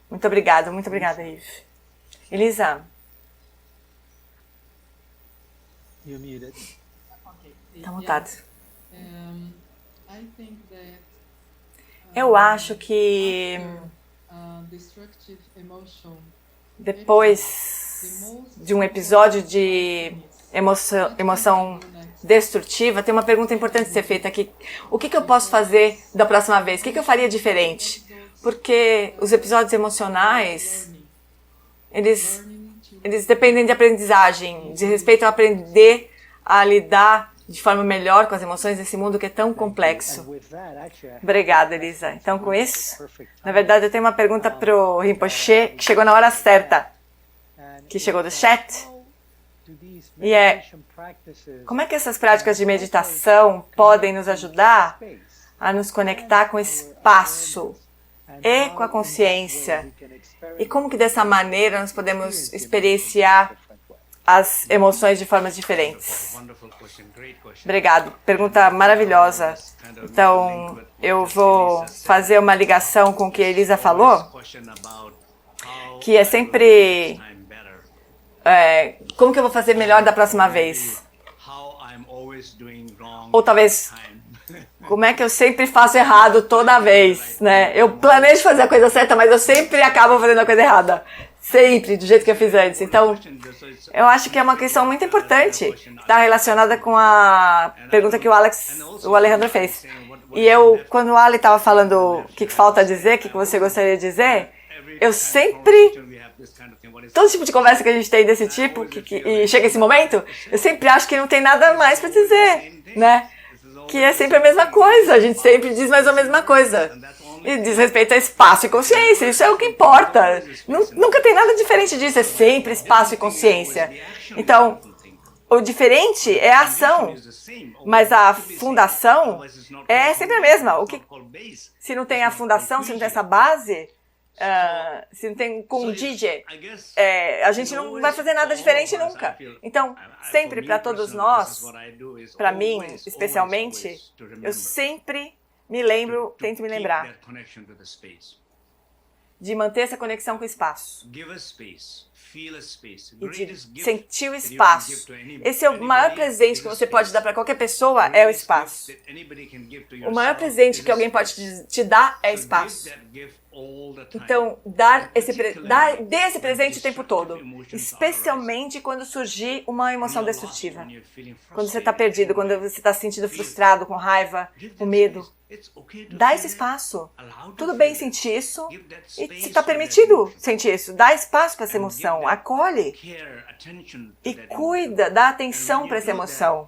Muito obrigada, Yves. Elisa. Está mutado. Eu acho que depois de um episódio de emoção destrutiva, tem uma pergunta importante de ser feita aqui. O que eu posso fazer da próxima vez? O que eu faria diferente? Porque os episódios emocionais, eles eles dependem de aprendizagem, de respeito a aprender a lidar de forma melhor com as emoções nesse mundo que é tão complexo. Obrigada, Elisa. Então, com isso, na verdade, eu tenho uma pergunta para o Rinpoche, que chegou na hora certa, que chegou do chat, e é: como é que essas práticas de meditação podem nos ajudar a nos conectar com o espaço e com a consciência? E como que dessa maneira nós podemos experienciar as emoções de formas diferentes? Obrigado. Pergunta maravilhosa. Então, eu vou fazer uma ligação com o que a Elisa falou, que é sempre como que eu vou fazer melhor da próxima vez? Ou talvez, como é que eu sempre faço errado toda vez, né? Eu planejo fazer a coisa certa, mas eu sempre acabo fazendo a coisa errada. Sempre, do jeito que eu fiz antes. Então, eu acho que é uma questão muito importante, que está relacionada com a pergunta que o Alejandro fez. E quando o Ali estava falando o que falta dizer, o que você gostaria de dizer, eu sempre, todo tipo de conversa que a gente tem desse tipo, e chega esse momento, eu sempre acho que não tem nada mais para dizer, né? Que é sempre a mesma coisa, a gente sempre diz mais a mesma coisa. E diz respeito a espaço e consciência, isso é o que importa. Nunca tem nada diferente disso, é sempre espaço e consciência. Então, o diferente é a ação, mas a fundação é sempre a mesma. Se não tem a fundação, se não tem essa base, se não tem condige, a gente não vai fazer nada diferente nunca. Então, sempre para todos nós, para mim especialmente, eu sempre tento me lembrar de manter essa conexão com o espaço e de sentir o espaço. Esse é o maior presente que você pode dar para qualquer pessoa, é o espaço. O maior presente que alguém pode te dar é espaço. Então, dê esse presente o tempo todo, especialmente quando surgir uma emoção destrutiva. Quando você está perdido, quando você está se sentindo frustrado, com raiva, com medo. Dá esse espaço. Tudo bem sentir isso, e se está permitido sentir isso, dá espaço para essa emoção, acolhe e cuida, dá atenção para essa emoção.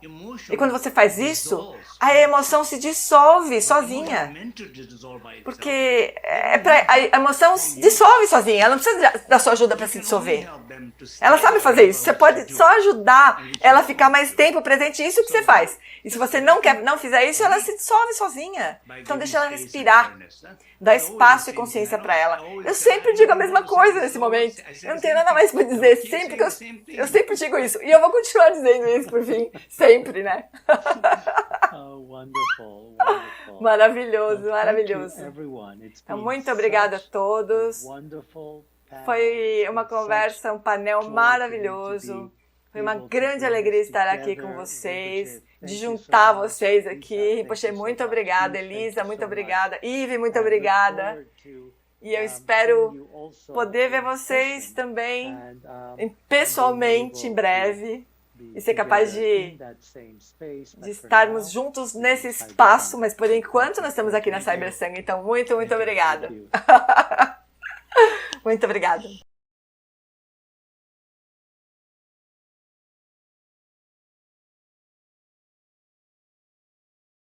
E quando você faz isso, a emoção se dissolve sozinha. Porque a emoção se dissolve sozinha, ela não precisa da sua ajuda para se dissolver. Ela sabe fazer isso, você pode só ajudar ela a ficar mais tempo presente, isso que você faz. E se você não fizer isso, ela se dissolve sozinha. Então deixa ela respirar, dá espaço e consciência para ela. Eu sempre digo a mesma coisa nesse momento, eu não tenho nada mais para dizer, eu sempre digo isso. E eu vou continuar dizendo isso por fim, sempre, né? Maravilhoso, maravilhoso. Então, muito obrigada a todos. Foi uma conversa, um painel maravilhoso. Foi uma grande alegria estar aqui com vocês, de juntar vocês aqui. Rinpoche, muito obrigada. Elisa, muito obrigada. Ive, muito obrigada. E eu espero poder ver vocês também pessoalmente em breve e ser capaz de estarmos juntos nesse espaço, mas por enquanto nós estamos aqui na Cybersang. Então, muito, muito obrigada. Muito obrigada.